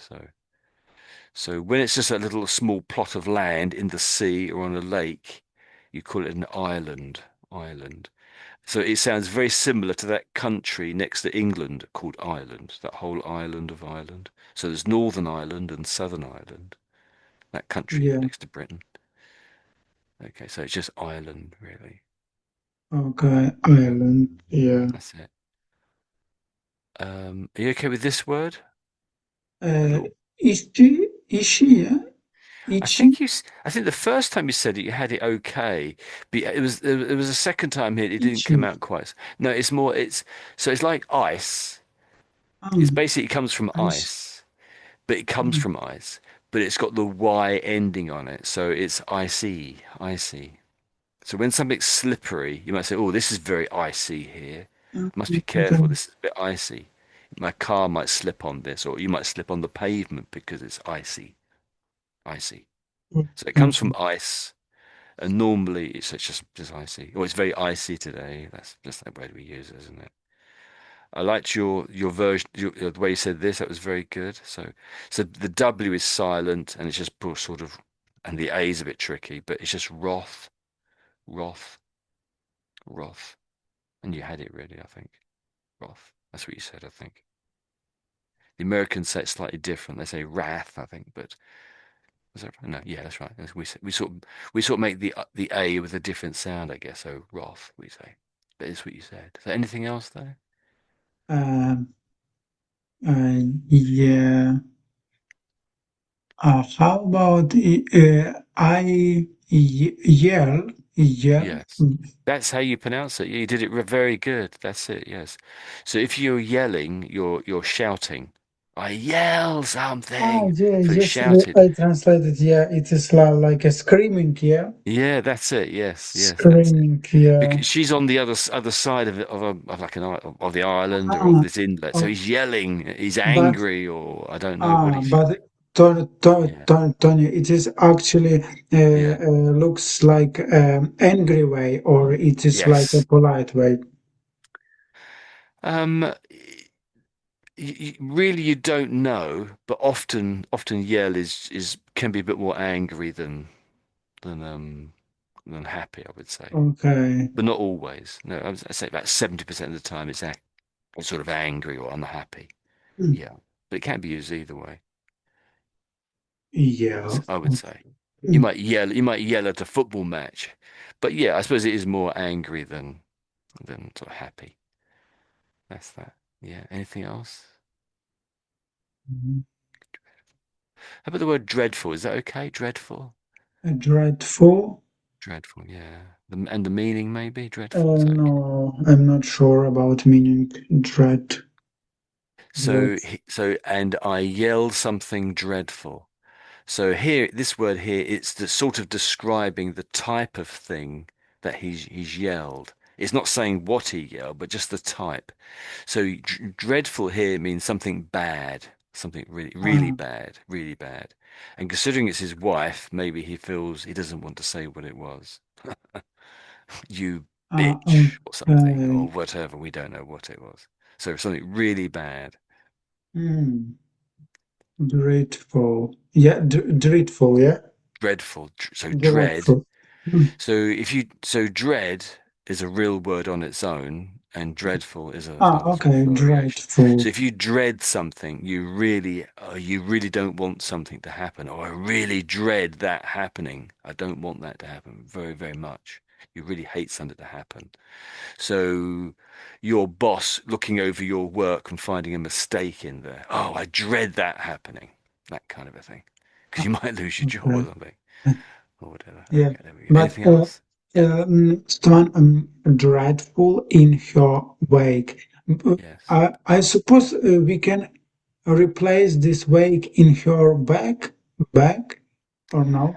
So when it's just a little small plot of land in the sea or on a lake, you call it an island, island. So it sounds very similar to that country next to England called Ireland, that whole island of Ireland. So there's Northern Ireland and Southern Ireland, that country yeah. next to Britain. Okay, so it's just Ireland, really. Okay. Ireland. Um, Yeah. that's it. Are you okay with this word? A Uh, little. Ishi, yeah? Ichi? I think the first time you said it, you had it okay, but it was a second time here, it didn't Ichi. come out quite. No, it's more. So it's like ice. It's basically it comes from Ice. ice, but it comes from ice, but it's got the Y ending on it, so it's icy, icy. So when something's slippery, you might say, "Oh, this is very icy here. Must be Okay. careful. This is a bit icy. My car might slip on this, or you might slip on the pavement because it's icy, icy." So it comes from Okay. ice, and normally it's just icy. Or it's very icy today. That's just that word we use, isn't it? I liked your version, the way you said this. That was very good. So the W is silent, and it's just sort of, and the A is a bit tricky, but it's just wrath, wrath, wrath. And you had it really, I think. Wrath. That's what you said, I think. The Americans say it slightly different. They say wrath, I think, but was that right? No, yeah, that's right. We sort of make the A with a different sound, I guess. So wrath, we say. But it's what you said. Is there anything else there? Um, yeah. How about yell? Yell? Yes. That's how you pronounce it. You did it very good. That's it, yes. So if you're yelling, you're shouting. I yell Ah, something. yeah, So it's yes, shouted. I translated. Yeah, it is like a screaming. Yeah, Yeah, that's it. Yes, yes, that's it. screaming. Yeah. Because she's on the other side of it, of like of the island or of Ah, this inlet. So oh, he's yelling, he's but angry, or I don't know what he's but yelling. Yeah, Tony, it is actually yeah. looks like angry way, or it is like a Yes. polite way. Um, really, you don't know, but often yell is can be a bit more angry than um than happy, I would say, Okay. but not always. No, I'd say about 70% of the time it's sort of angry or unhappy. Mm. Yeah, but it can be used either way. Yeah. I would say. Mm. You might yell at a football match, but yeah, I suppose it is more angry than sort of happy. That's that. Yeah. Anything else? Mm. How about the word dreadful? Is that okay? Dreadful? Dreadful. Dreadful, yeah. And the meaning maybe? Dreadful, is that okay? No, I'm not sure about meaning dread. Dread. And I yelled something dreadful. So here, this word here, it's the sort of describing the type of thing that he's yelled. It's not saying what he yelled, but just the type. So dreadful here means something bad, something really, really Ah, bad, really bad. And considering it's his wife, maybe he feels he doesn't want to say what it was. You bitch, or something, or okay. whatever. We don't know what it was. So something really bad. Hmm. Dreadful. Yeah, dreadful. Yeah, Dreadful. So dread. dreadful. Hmm. So dread is a real word on its own, and dreadful is Ah, another sort of okay. variation. So Dreadful. if you dread something, you really don't want something to happen, or I really dread that happening. I don't want that to happen very, very much. You really hate something to happen. So your boss looking over your work and finding a mistake in there. Oh, I dread that happening. That kind of a thing. Because Ah, you might lose your job or okay. something, or whatever. Yeah, Okay, there we go. but Anything else? Yeah. Stefan, dreadful in her wake. Yes. I suppose we can replace this wake in her back, or no?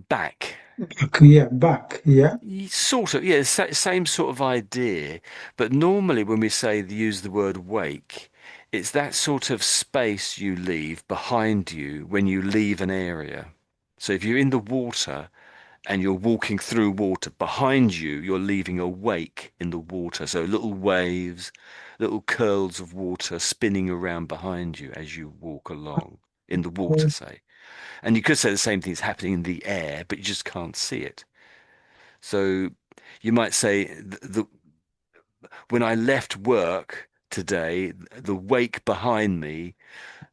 Back. Back, yeah, back, yeah. Sort of, yeah, same sort of idea. But normally when we say use the word wake, it's that sort of space you leave behind you when you leave an area. So if you're in the water and you're walking through water, behind you, you're leaving a wake in the water. So little waves, little curls of water spinning around behind you as you walk along in the water, say. And you could say the same thing is happening in the air, but you just can't see it. So you might say, when I left work today, the wake behind me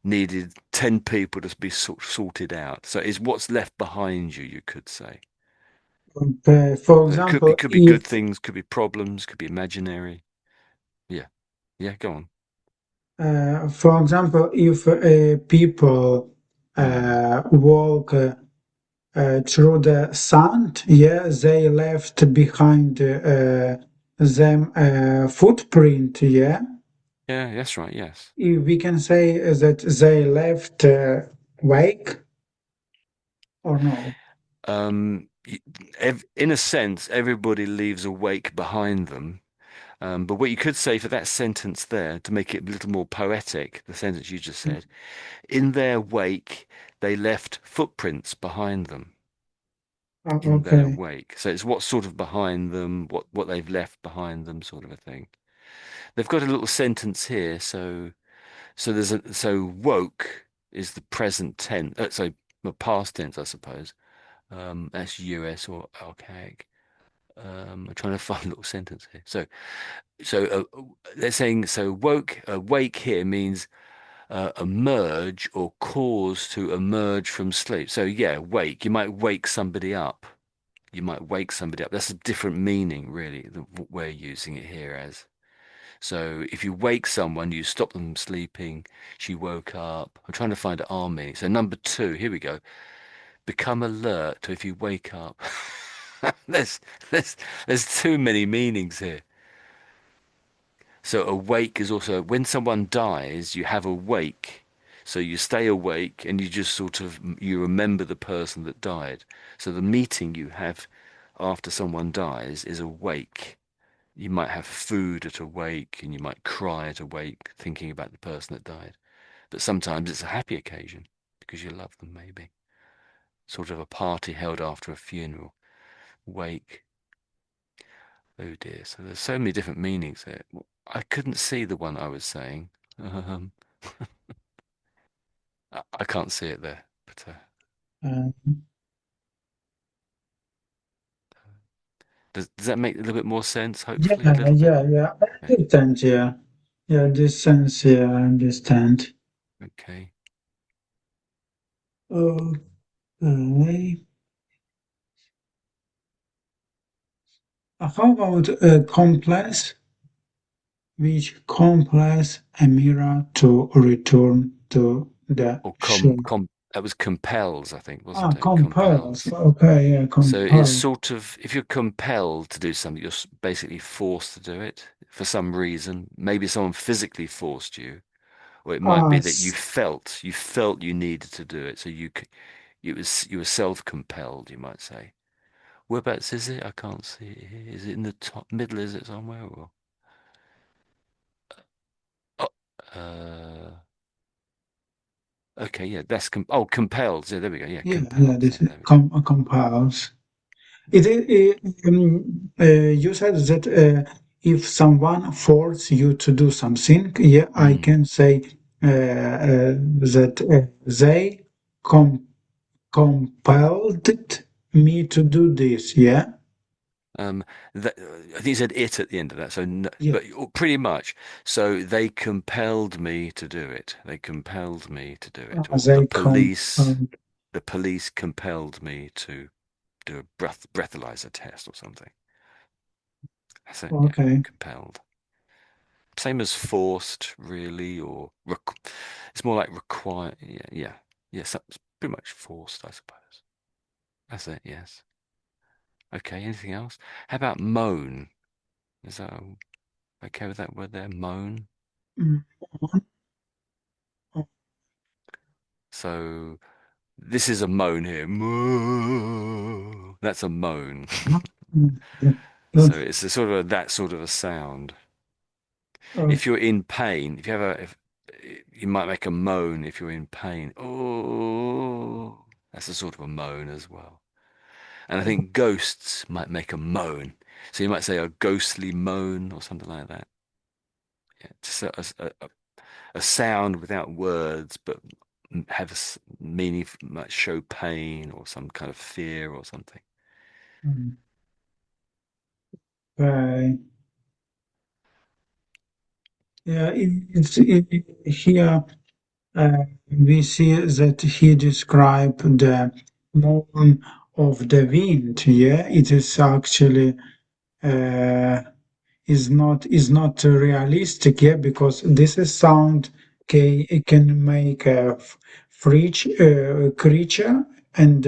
needed 10 people to be sorted out. So it's what's left behind you, you could say. For So example, it could be good if things, could be problems, could be imaginary. Yeah. Yeah, go on. if people Hmm. walk through the sand, yeah, they left behind them footprint, yeah. Yeah, that's right. Yes. If we can say that they left wake or no. Y- in a sense, everybody leaves a wake behind them. But what you could say for that sentence there, to make it a little more poetic, the sentence you just said, in their wake, they left footprints behind them. Oh, In their okay. wake. So it's what's sort of behind them, what they've left behind them, sort of a thing. They've got a little sentence here. So woke is the present tense. The past tense, I suppose. That's US or archaic. I'm trying to find a little sentence here. So they're saying so wake here means emerge or cause to emerge from sleep. So yeah, wake. You might wake somebody up. You might wake somebody up. That's a different meaning, really, than what we're using it here as. So if you wake someone, you stop them sleeping. She woke up. I'm trying to find our meaning. So number two, here we go. Become alert to if you wake up. There's there's there's too many meanings here. So awake is also when someone dies, you have a wake. So you stay awake and you just sort of you remember the person that died. So the meeting you have after someone dies is awake. You might have food at a wake and you might cry at a wake thinking about the person that died. But sometimes it's a happy occasion because you love them maybe. Sort of a party held after a funeral. Wake. Oh dear. So there's so many different meanings there. I couldn't see the one I was saying. Um, I can't see it there. But Uh, does that make a little bit more sense? yeah, Hopefully, a little bit. yeah. I Okay. understand, yeah. Yeah, this sense, yeah, I understand. Okay. Okay. How about complex? Which complex a mirror to return to the Or shore? that was compels, I think, Ah, wasn't it? compels. Compels. Okay, yeah, So it's compels. sort of, if you're compelled to do something, you're basically forced to do it for some reason. Maybe someone physically forced you, or it might Ah, be that you felt you needed to do it. So you were self-compelled, you might say. Whereabouts is it? I can't see it here. Is it in the top middle? Is it somewhere? Or oh, okay, yeah, that's compelled. Yeah, there we go. Yeah, yeah, yeah, compelled. this Yeah, is there we go. compels. You said that if someone force you to do something, yeah, I Mm. can say that they com compelled me to do this. Yeah, Um, I think you said it at the end of that. So, no, yeah. but pretty much. So they compelled me to do it. They compelled me to do it, or They compelled. the police compelled me to do a breathalyzer test or something. That's it. Yeah, Okay. compelled. Same as forced, really, or it's more like required. Yeah, yeah, yes. That's pretty much forced, I suppose. That's it. Yes. Okay. Anything else? How about moan? Is that okay with that word there? Moan. Mm, So this is a moan here. Moo. That's a moan. Mm. So it's a sort of that sort of a sound. Oh, If you're in pain, if you have a, if you might make a moan if you're in pain. Oh, that's a sort of a moan as well. And I think ghosts might make a moan. So you might say a ghostly moan or something like that. Yeah, just a sound without words, but have meaning, might show pain or some kind of fear or something. mm. Right. Yeah, here we see that he described the moan of the wind. Yeah, it is actually uh, is not realistic. Yeah, because this is sound can make a freak creature and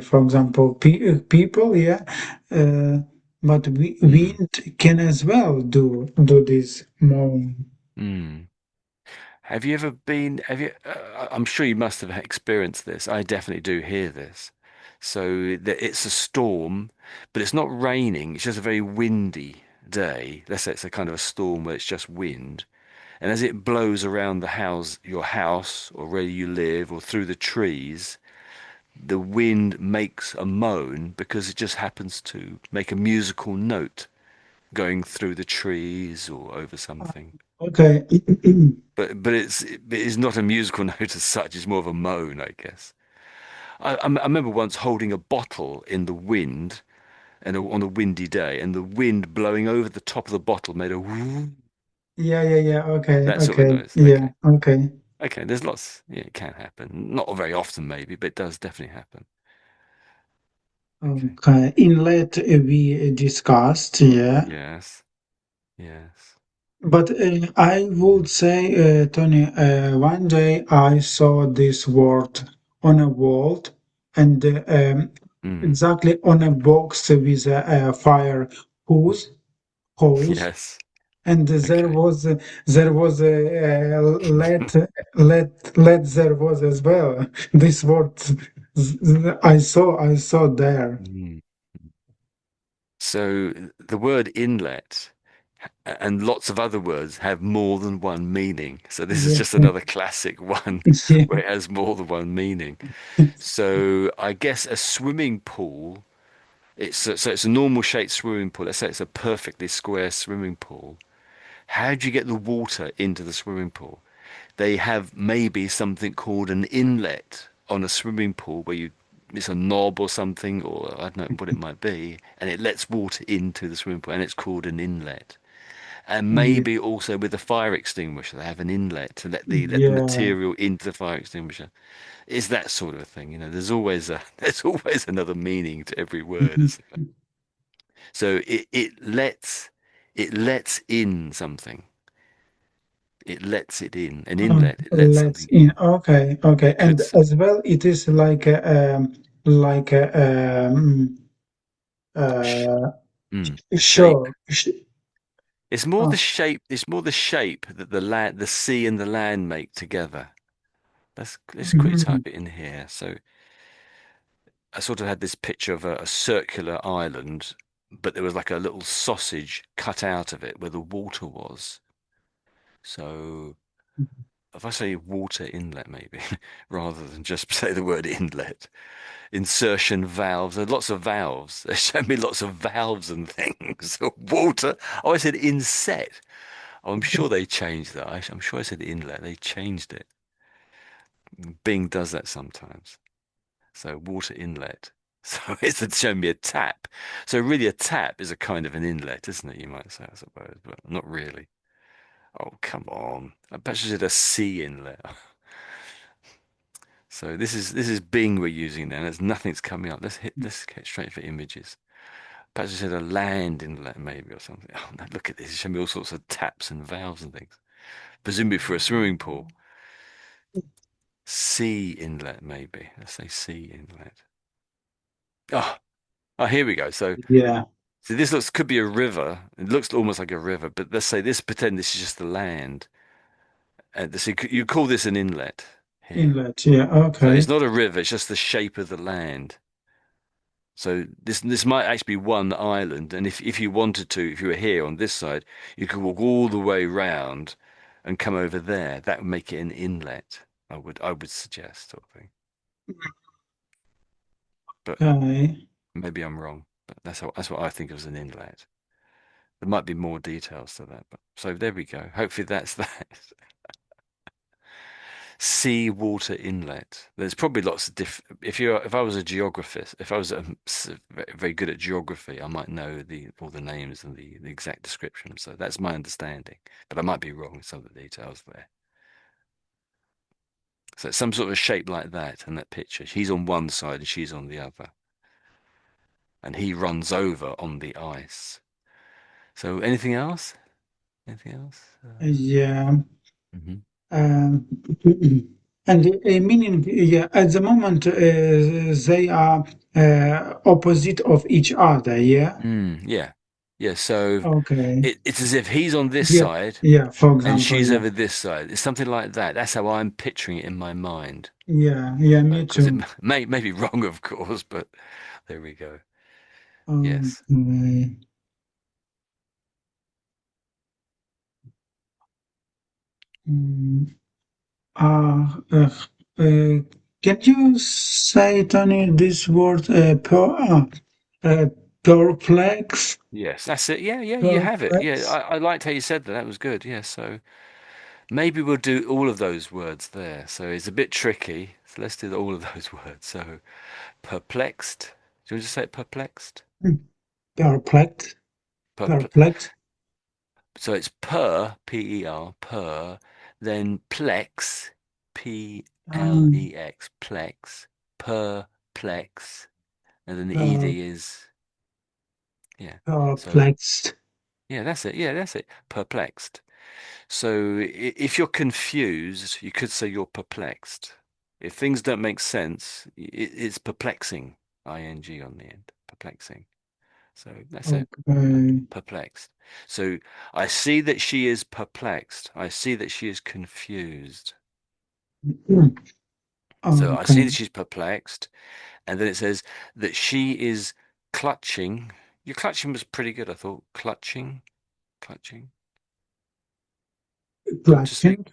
for example people. Yeah, uh, but Mm. wind can as well do this moan. Mm. Have you ever been? Have you? I'm sure you must have experienced this. I definitely do hear this. So it's a storm, but it's not raining. It's just a very windy day. Let's say it's a kind of a storm where it's just wind, and as it blows around the house, your house, or where you live, or through the trees, the wind makes a moan because it just happens to make a musical note going through the trees or over something. Okay. But it's not a musical note as such. It's more of a moan, I guess. I remember once holding a bottle in the wind and on a windy day, and the wind blowing over the top of the bottle made a whoo, Yeah, yeah, yeah. Okay, that sort of okay. noise. Yeah, Okay, okay. okay. There's lots. Yeah, it can happen. Not very often, maybe, but it does definitely happen. Okay. Okay. Inlet we discussed, yeah. Yes. Yes. But I would say, Tony, one day I saw this word on a wall and Mm. exactly on a box with a fire hose, hose, Yes. and Okay. there was a let there was as well. This word I saw there. Mm. So the word inlet and lots of other words have more than one meaning. So this is Yeah, just another classic one yeah, where it has more than one meaning. So I guess a swimming pool, so it's a normal shaped swimming pool. Let's say it's a perfectly square swimming pool. How do you get the water into the swimming pool? They have maybe something called an inlet on a swimming pool where you it's a knob or something, or I don't know what it might be, and it lets water into the swimming pool, and it's called an inlet. And yeah, maybe also with a fire extinguisher, they have an inlet to let the yeah. material into the fire extinguisher. It's that sort of a thing, There's always a there's always another meaning to every word, isn't there? So it lets in something. It lets it in. An inlet, it lets Let's something in. in. Okay, okay, You could and say. as well, it is like a Sh- uh, the shape. sure. It's more the Oh, shape. It's more the shape that the sea and the land make together. Let's quickly mhm. type it in here. So I sort of had this picture of a circular island, but there was like a little sausage cut out of it where the water was. So if I say water inlet, maybe rather than just say the word inlet, insertion valves. There are lots of valves. They show me lots of valves and things. Water. Oh, I said inset. Oh, I'm sure they changed that. I'm sure I said inlet. They changed it. Bing does that sometimes. So water inlet. So it's showing me a tap. So really, a tap is a kind of an inlet, isn't it? You might say, I suppose, but not really. Oh, come on. I bet you said a sea inlet. So this is Bing we're using now. There's nothing's coming up. Let's get straight for images. Perhaps you said a land inlet maybe or something. Oh no, look at this. It's showing me all sorts of taps and valves and things. Presumably for a swimming pool. Sea inlet maybe. Let's say sea inlet. Oh, oh, here we go. Yeah, So this could be a river. It looks almost like a river, but let's say pretend this is just the land. And so you call this an inlet here. inlet. Yeah, So okay. it's not a river, it's just the shape of the land. So this might actually be one island, and if you wanted to, if you were here on this side, you could walk all the way round and come over there. That would make it an inlet. I would suggest sort of thing. But Okay. maybe I'm wrong. But that's what I think of as an inlet. There might be more details to that, but so there we go. Hopefully that's that. Sea water inlet. There's probably lots of if I was a geographist, if I was very good at geography, I might know all the names and the exact description. So that's my understanding, but I might be wrong with some of the details there. So it's some sort of shape like that in that picture. He's on one side and she's on the other, and he runs over on the ice. So anything else? Anything else? Yeah. Mhm. Um, and meaning, yeah, at the moment, they are opposite of each other. Yeah. Yeah, yeah. So Okay. it's as if he's on this Yeah. side Yeah. For and example, she's yeah. over this side. It's something like that. That's how I'm picturing it in my mind. Yeah. Yeah. Me Because it too. may be wrong, of course, but there we go. Yes. Okay. Mm, uh, uh, uh, can you say, Tony, this word uh, perplex? Yes, that's it. Yeah, yeah, you have it. Yeah, Perplex? I liked how you said that. That was good. Yeah, so maybe we'll do all of those words there. So it's a bit tricky. So let's do all of those words. So perplexed. Do you want to say it perplexed? Hmm, perplex? Perple Perplex? so it's P-E-R, per, then plex, Um, P-L-E-X, plex, perplex, and then the per, ed is yeah. So perplexed. yeah, that's it. Yeah, that's it. Perplexed. So if you're confused, you could say you're perplexed. If things don't make sense, it's perplexing. ing on the end. Perplexing. So that's it. Okay. Perplexed. So I see that she is perplexed. I see that she is confused. Hmm, So I see that okay. she's perplexed. And then it says that she is clutching. Your clutching was pretty good, I thought. Clutching, clutching. Do you want to say? Clutching?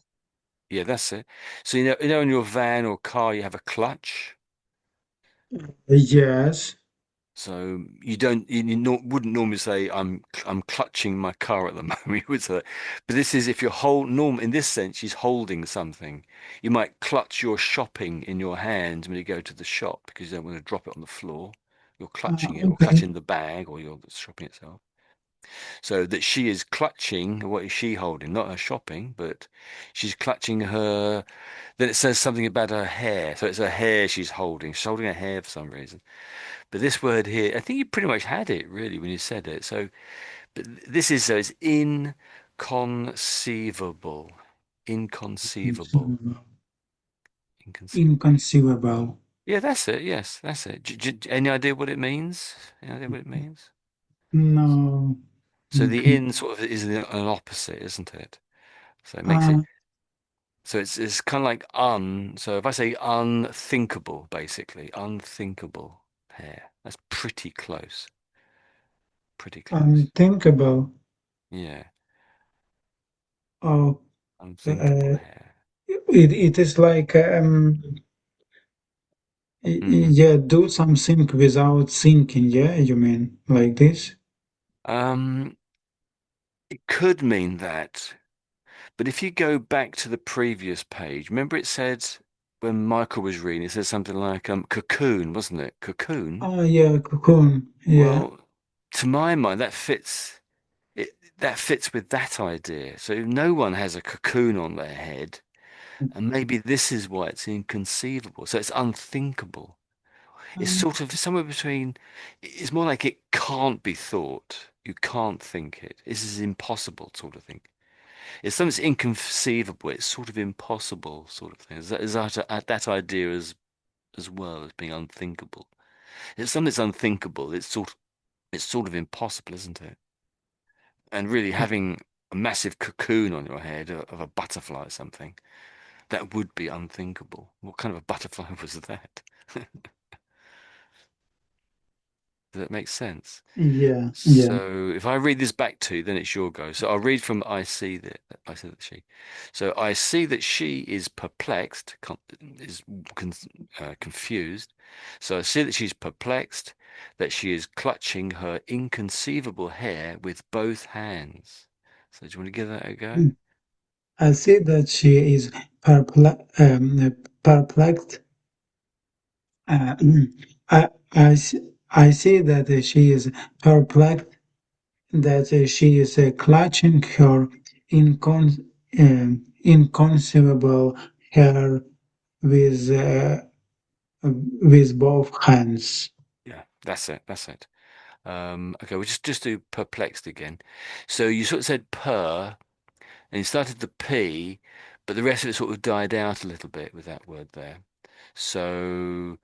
Yeah, that's it. So in your van or car, you have a clutch. Yes. So you don't, wouldn't normally say I'm clutching my car at the moment. You would say, that. But this is if you're in this sense, she's holding something. You might clutch your shopping in your hand when you go to the shop because you don't want to drop it on the floor. You're clutching it or Okay. clutching the bag or you're shopping itself. So that she is clutching, what is she holding? Not her shopping, but she's clutching her. Then it says something about her hair. So it's her hair she's holding. She's holding her hair for some reason. But this word here, I think you pretty much had it really when you said it. So, but this is so it's inconceivable, inconceivable, Inconceivable. inconceivable. Inconceivable. Yeah, that's it. Yes, that's it. Any idea what it means? Any idea what it means? No. So the Incon in sort of is an opposite, isn't it? So it makes it uh, so it's kind of like So if I say unthinkable, basically unthinkable hair, that's pretty close. Pretty close. unthinkable. Yeah, Oh, unthinkable uh, hair. it is like Hmm. yeah, do something without thinking. Yeah, you mean like this? Um, it could mean that, but if you go back to the previous page, remember it said when Michael was reading, it said something like cocoon, wasn't it? Cocoon. Ah, yeah, cocoon. Yeah. Well, to my mind, that fits with that idea. So no one has a cocoon on their head, and maybe this is why it's inconceivable. So it's unthinkable. It's Um, sort of somewhere between, it's more like it can't be thought. You can't think it. This is impossible sort of thing. It's something that's inconceivable. It's sort of impossible sort of thing. Is that idea as well as being unthinkable? It's something that's unthinkable. It's sort of impossible, isn't it? And really having a massive cocoon on your head of a butterfly or something, that would be unthinkable. What kind of a butterfly was that? Does that make sense? Yeah, yeah. So if I read this back to you, then it's your go. So I'll read from I see that she. So I see that she is perplexed, is con confused. So I see that she's perplexed, that she is clutching her inconceivable hair with both hands. So do you want to give that a go? I see that she is perplexed. Uh, I, I see that she is perplexed, that she is clutching her inconceivable hair with, uh, with both hands. Yeah, that's it. That's it. Okay, we'll just do perplexed again. So you sort of said per, and you started the P, but the rest of it sort of died out a little bit with that word there. So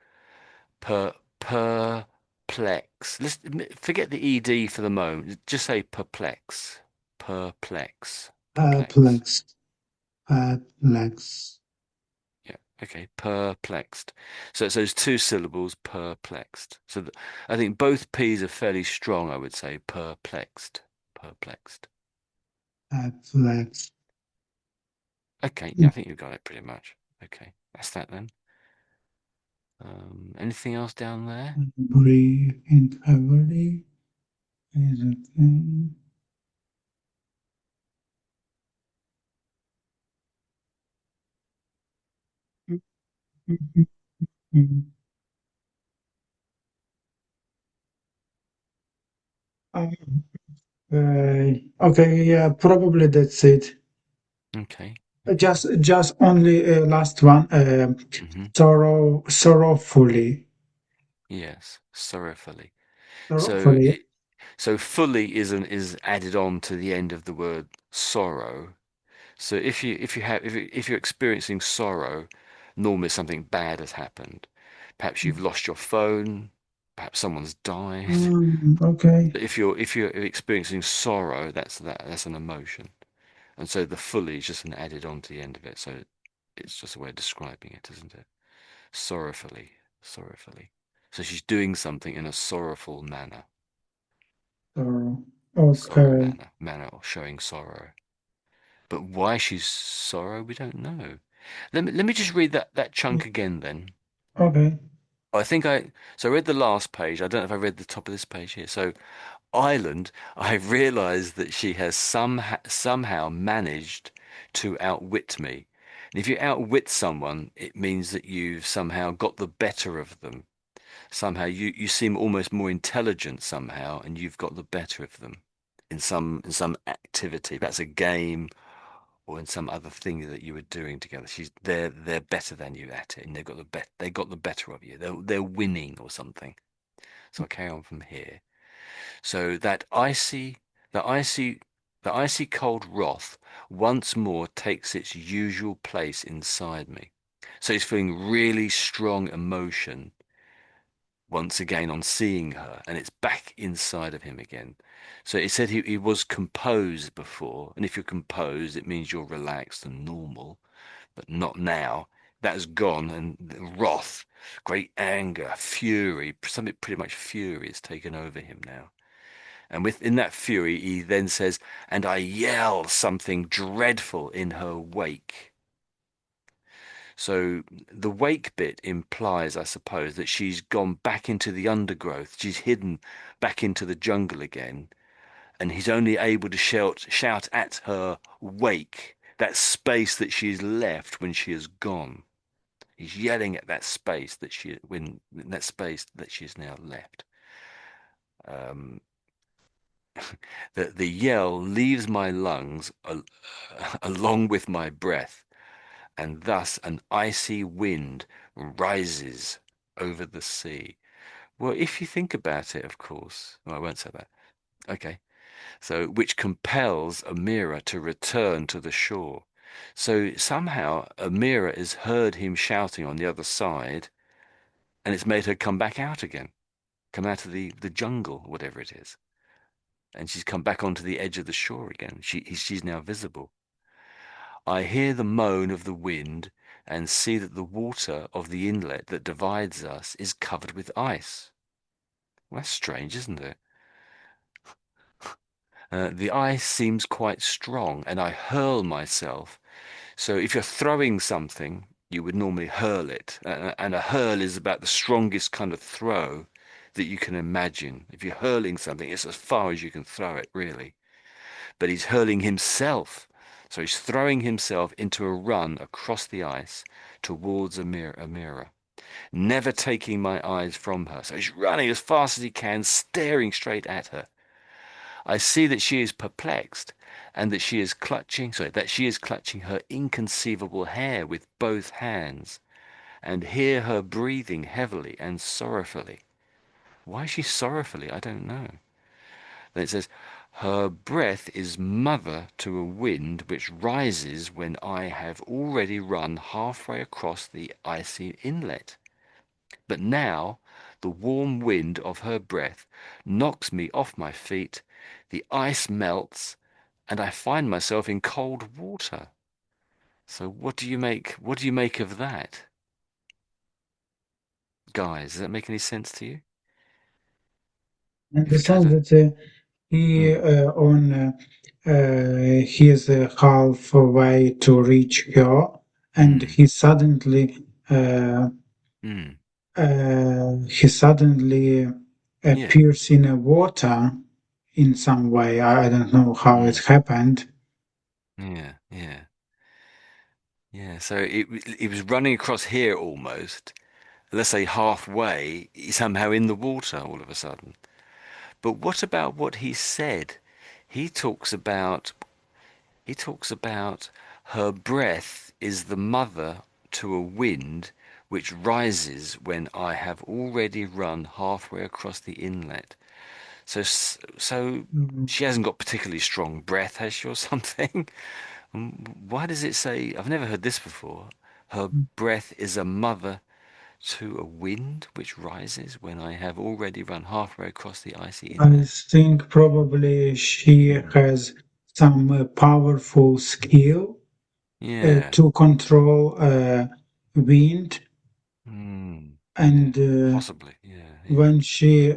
per perplex. Let's forget the ed for the moment. Just say perplex. Perplex. Perplex. Perplexed, perplexed. Yeah. Okay. Perplexed. So it's those two syllables. Perplexed. So I think both P's are fairly strong. I would say perplexed. Perplexed. Perplexed. Okay. Yeah, I think you've got it pretty much. Okay. That's that then. Anything else down there? Breathe in heavily. Is a thing. Okay, yeah, probably that's it. Okay. Okay. Just only last one. Hmm. Sorrowfully, Yes. Sorrowfully. So sorrowfully. so fully is added on to the end of the word sorrow. So if you're experiencing sorrow, normally something bad has happened. Perhaps you've lost your phone, perhaps someone's died. Okay, But if you're experiencing sorrow, that's an emotion. And so the fully is just an added on to the end of it. So it's just a way of describing it, isn't it? Sorrowfully, sorrowfully. So she's doing something in a sorrowful manner. sorrow. Sorrow Okay, manner or showing sorrow. But why she's sorrow, we don't know. Let me just read that chunk again then. okay. I think I read the last page. I don't know if I read the top of this page here. So Ireland, I realized that she has somehow managed to outwit me. And if you outwit someone, it means that you've somehow got the better of them. Somehow you seem almost more intelligent somehow, and you've got the better of them in some activity. That's a game or in some other thing that you were doing together. They're better than you at it, and they got the better of you. They're winning or something. So I carry on from here. So the icy, the icy cold wrath once more takes its usual place inside me. So he's feeling really strong emotion once again on seeing her, and it's back inside of him again. So he said he was composed before, and if you're composed, it means you're relaxed and normal, but not now. That has gone, and the wrath, great anger, fury, something pretty much fury has taken over him now. And within that fury, he then says, and I yell something dreadful in her wake. So the wake bit implies, I suppose, that she's gone back into the undergrowth. She's hidden back into the jungle again, and he's only able to shout at her wake, that space that she's left when she has gone. He's yelling at that space that space that she's now left. Um, the yell leaves my lungs along with my breath, and thus an icy wind rises over the sea. Well, if you think about it, of course, well, I won't say that. Okay. So, which compels Amira to return to the shore. So somehow Amira has heard him shouting on the other side, and it's made her come back out again, come out of the jungle, whatever it is. And she's come back onto the edge of the shore again. She's now visible. I hear the moan of the wind and see that the water of the inlet that divides us is covered with ice. Well, that's strange, isn't it? The ice seems quite strong, and I hurl myself. So if you're throwing something, you would normally hurl it. And a hurl is about the strongest kind of throw that you can imagine. If you're hurling something, it's as far as you can throw it, really. But he's hurling himself. So he's throwing himself into a run across the ice towards Amira, never taking my eyes from her. So he's running as fast as he can, staring straight at her. I see that she is perplexed and that she is clutching her inconceivable hair with both hands and hear her breathing heavily and sorrowfully. Why is she sorrowfully? I don't know. Then it says, her breath is mother to a wind which rises when I have already run halfway across the icy inlet. But now the warm wind of her breath knocks me off my feet, the ice melts, and I find myself in cold water. So what do you make of that? Guys, does that make any sense to you? And If the we try sense to that he mm, on he is halfway to reach her, and mm, uh, mm, he suddenly yeah, appears in a water in some way. I don't know how it mm, happened. yeah, yeah, yeah. So it was running across here almost. Let's say halfway, he's somehow in the water all of a sudden. But what about what he said? He talks about He talks about her breath is the mother to a wind which rises when I have already run halfway across the inlet. So Mm, she hasn't got particularly strong breath, has she, or something? Why does it say, I've never heard this before, her breath is a mother to a wind which rises when I have already run halfway across the icy I inlet? think probably she Hmm. has some powerful skill Yeah. to control wind, Hmm. Yeah. and Possibly. Yeah. Yeah. when she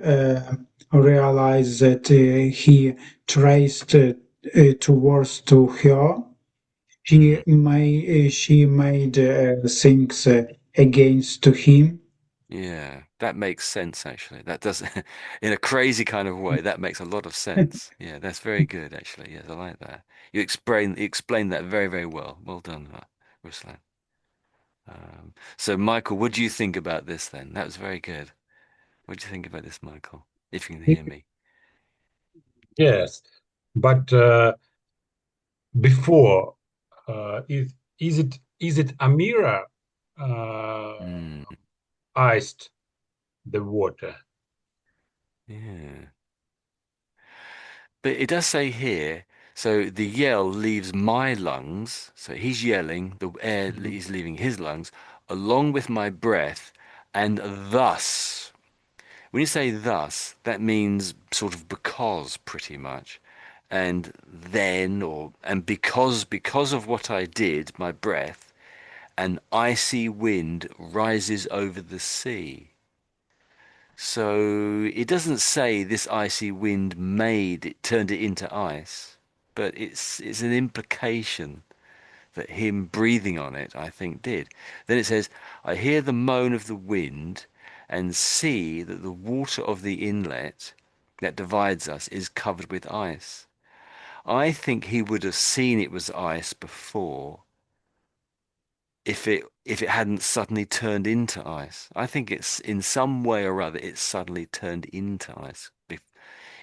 realized that he traced towards to her, Hmm. she made things against to him. Yeah, that makes sense actually. That does, in a crazy kind of way, that makes a lot of sense. Yeah, that's very good actually. Yes, I like that. You explained that very, very well. Well done, Ruslan. So Michael, what do you think about this then? That was very good. What do you think about this, Michael? If you can hear me. Yes, but before, is it Amira uh, Mm, iced the water? yeah. But it does say here, so the yell leaves my lungs, so he's yelling, the air Mhm. is leaving his lungs, along with my breath, and thus, when you say thus, that means sort of because, pretty much, and then, and because of what I did, my breath, an icy wind rises over the sea. So it doesn't say this icy wind turned it into ice, but it's an implication that him breathing on it, I think, did. Then it says, I hear the moan of the wind and see that the water of the inlet that divides us is covered with ice. I think he would have seen it was ice before if it hadn't suddenly turned into ice. I think it's in some way or other it's suddenly turned into ice.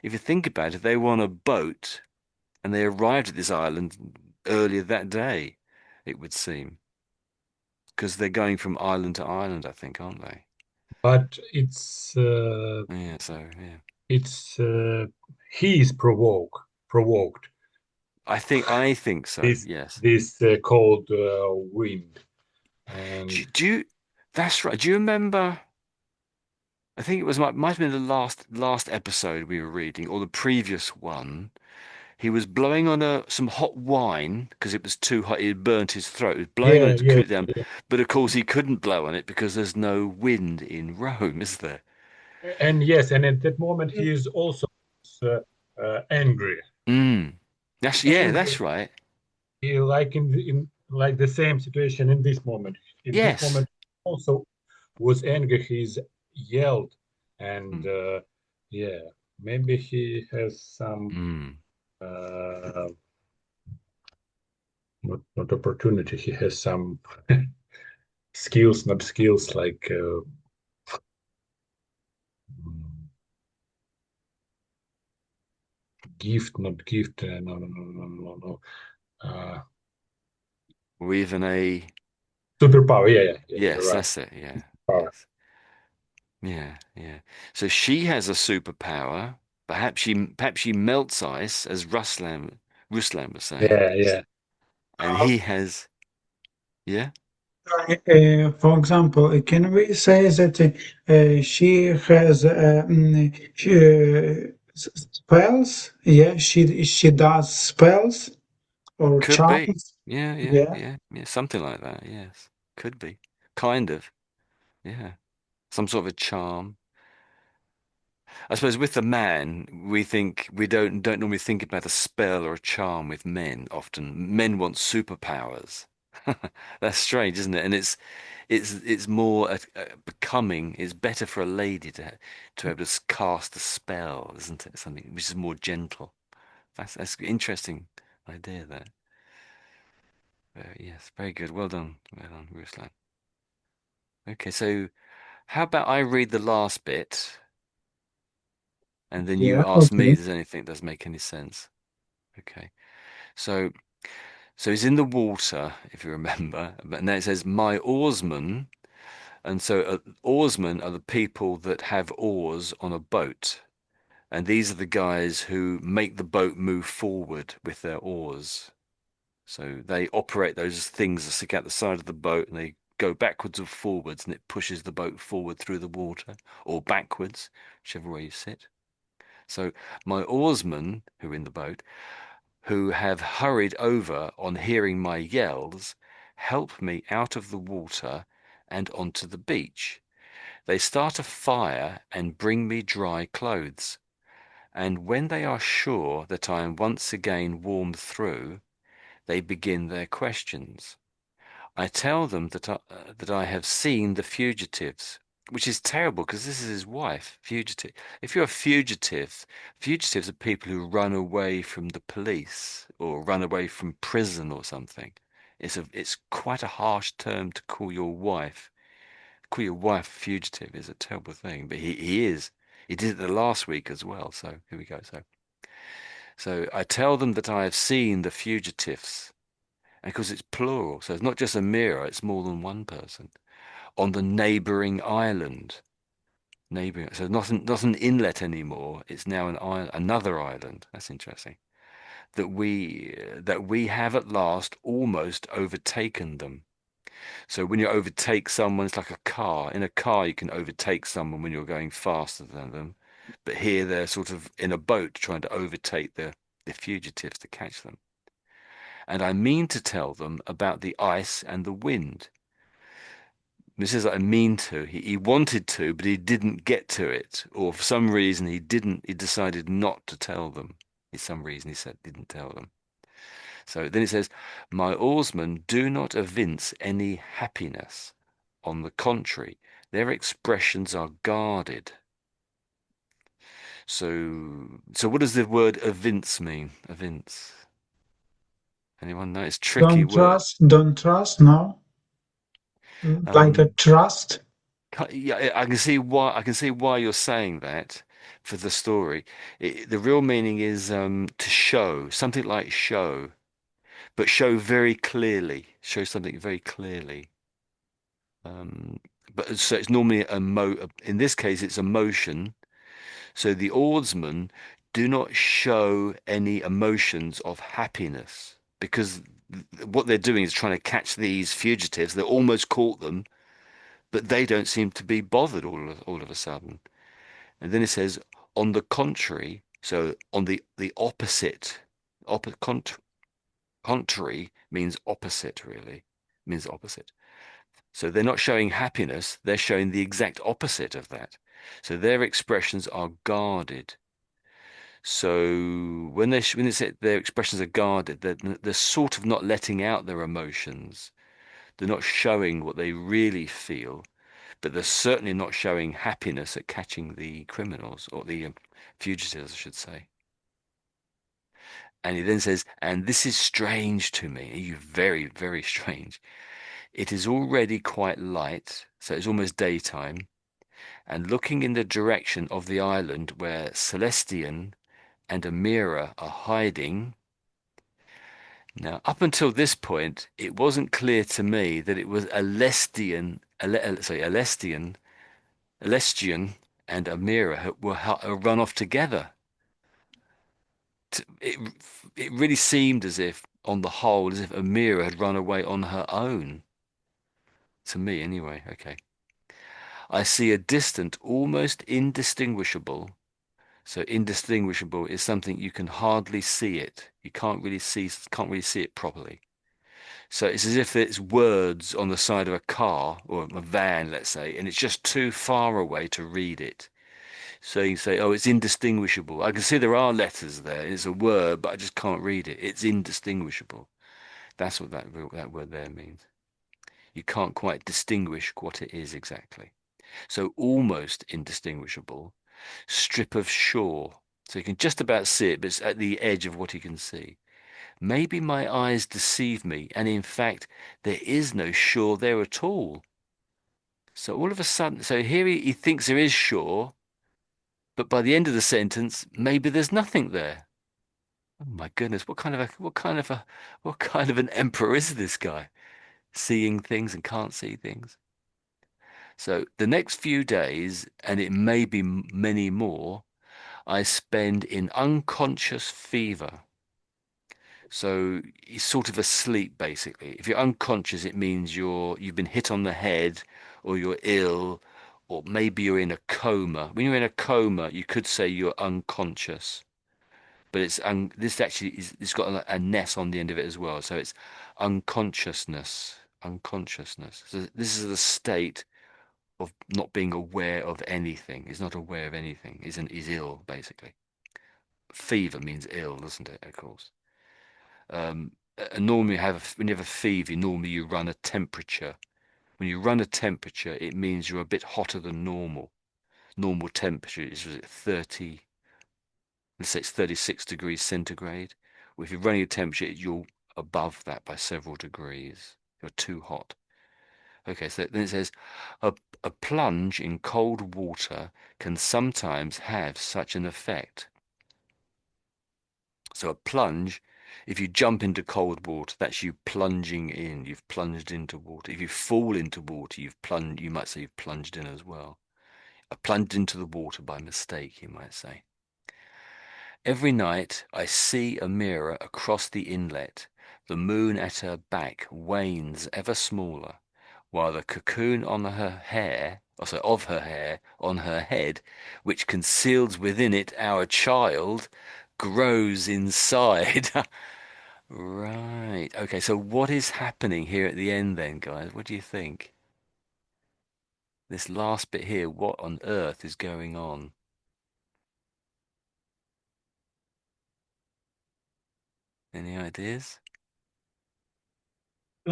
If you think about it, they were on a boat and they arrived at this island earlier that day, it would seem, because they're going from island to island, I think, aren't they? But it's Yeah, so yeah. it's he is provoked I think so, this yes. cold wind, and Do you that's right. Do you remember I think it was might have been the last episode we were reading, or the previous one. He was blowing on some hot wine because it was too hot. It had burnt his throat. He was blowing on yeah, it to cool yeah, it down. But of course, he couldn't blow on it because there's no wind in Rome, is there? And yes, and at that moment he is also angry. Mm. Yeah, And that's right. he, like in like the same situation in this moment. In this Yes. moment also was angry. He's yelled, and Mm. yeah, maybe he has some Mm. uh, not opportunity. He has some skills, not skills like gift, not gift. No, no, no, no, no, no. Or even a Superpower. Yeah, yeah, yeah. You're yes, right. that's it. Yeah. Power. Yes. Yeah, yeah. So she has a superpower. Perhaps she melts ice, as Ruslan was saying, Yeah, yeah. and he has yeah. For example, can we say that she has spells? Yeah, she does spells or Could be. charms. Yeah, yeah, Yeah. yeah, yeah. Something like that. Yes. Could be. Kind of. Yeah. Some sort of a charm. I suppose with the man, we don't normally think about a spell or a charm with men often. Men want superpowers. That's strange, isn't it? And it's more becoming. It's better for a lady to be able to cast a spell, isn't it? Something which is more gentle. That's an interesting idea there. Yes, very good. Well done, Ruslan. Okay, so how about I read the last bit, and then you Yeah. ask me Okay. if there's anything that doesn't make any sense. Okay, so he's in the water, if you remember, and then it says my oarsman, and so oarsmen are the people that have oars on a boat. And these are the guys who make the boat move forward with their oars. So they operate those things that stick out the side of the boat and they go backwards or forwards and it pushes the boat forward through the water or backwards, whichever way you sit. So my oarsmen who are in the boat, who have hurried over on hearing my yells, help me out of the water and onto the beach. They start a fire and bring me dry clothes. And when they are sure that I am once again warmed through, they begin their questions. I tell them that I have seen the fugitives, which is terrible because this is his wife, fugitive. If you're a fugitive, fugitives are people who run away from the police or run away from prison or something. It's quite a harsh term to call your wife. Call your wife fugitive is a terrible thing, but he is. He did it the last week as well. So here we go. So I tell them that I have seen the fugitives, and because it's plural, so it's not just a mirror, it's more than one person, on the neighboring island. Neighboring, so not an inlet anymore, it's now an island, another island. That's interesting. That we have at last almost overtaken them. So when you overtake someone, it's like a car. In a car, you can overtake someone when you're going faster than them. But here they're sort of in a boat trying to overtake the fugitives to catch them. And I mean to tell them about the ice and the wind. This is I mean to. He wanted to, but he didn't get to it. Or for some reason he didn't, he decided not to tell them. For some reason he said didn't tell them. So then it says, my oarsmen do not evince any happiness. On the contrary, their expressions are guarded. So what does the word evince mean? Evince. Anyone know? It's a tricky word. Don't trust, no. Like the Um, trust. yeah, I can see why you're saying that for the story. The real meaning is to show, something like show, but show very clearly. Show something very clearly. Um, but so it's normally in this case it's emotion. So the oarsmen do not show any emotions of happiness because what they're doing is trying to catch these fugitives. They almost caught them, but they don't seem to be bothered all of a sudden. And then it says, on the contrary, so on the opposite, contrary means opposite, really, means opposite. So they're not showing happiness, they're showing the exact opposite of that. So their expressions are guarded. So when they say their expressions are guarded, they're sort of not letting out their emotions. They're not showing what they really feel, but they're certainly not showing happiness at catching the criminals or the fugitives, I should say. And he then says, and this is strange to me. You very, very strange. It is already quite light, so it's almost daytime, and looking in the direction of the island where Celestian and Amira are hiding. Now, up until this point, it wasn't clear to me that it was Alestian and Amira were run off together. It it really seemed as if, on the whole, as if Amira had run away on her own. To me, anyway. Okay. I see a distant, almost indistinguishable. So indistinguishable is something you can hardly see it. You can't really see it properly. So it's as if it's words on the side of a car or a van, let's say, and it's just too far away to read it. So you say, oh, it's indistinguishable. I can see there are letters there. It's a word, but I just can't read it. It's indistinguishable. That's what that word there means. You can't quite distinguish what it is exactly. So almost indistinguishable. Strip of shore. So you can just about see it, but it's at the edge of what you can see. Maybe my eyes deceive me, and in fact, there is no shore there at all. So all of a sudden, so here he thinks there is shore, but by the end of the sentence, maybe there's nothing there. Oh my goodness, what kind of an emperor is this guy? Seeing things and can't see things. So the next few days, and it may be many more, I spend in unconscious fever. So he's sort of asleep, basically. If you're unconscious, it means you've been hit on the head, or you're ill, or maybe you're in a coma. When you're in a coma, you could say you're unconscious, but this actually is it's got a ness on the end of it as well. So it's unconsciousness, unconsciousness. So this is the state of not being aware of anything. He's not aware of anything. He's ill, basically. Fever means ill, doesn't it? Of course. Normally when you have a fever, normally you run a temperature. When you run a temperature, it means you're a bit hotter than normal. Normal temperature is 30, let's say it's 36 degrees centigrade. Well, if you're running a temperature, you're above that by several degrees. You're too hot. Okay, so then it says, a, a plunge in cold water can sometimes have such an effect. So a plunge, if you jump into cold water, that's you plunging in. You've plunged into water. If you fall into water, you might say you've plunged in as well. I plunged into the water by mistake, you might say. Every night I see a mirror across the inlet. The moon at her back wanes ever smaller, while the cocoon on her hair, also of her hair, on her head, which conceals within it our child, grows inside. Right. Okay, so what is happening here at the end then, guys? What do you think? This last bit here, what on earth is going on? Any ideas?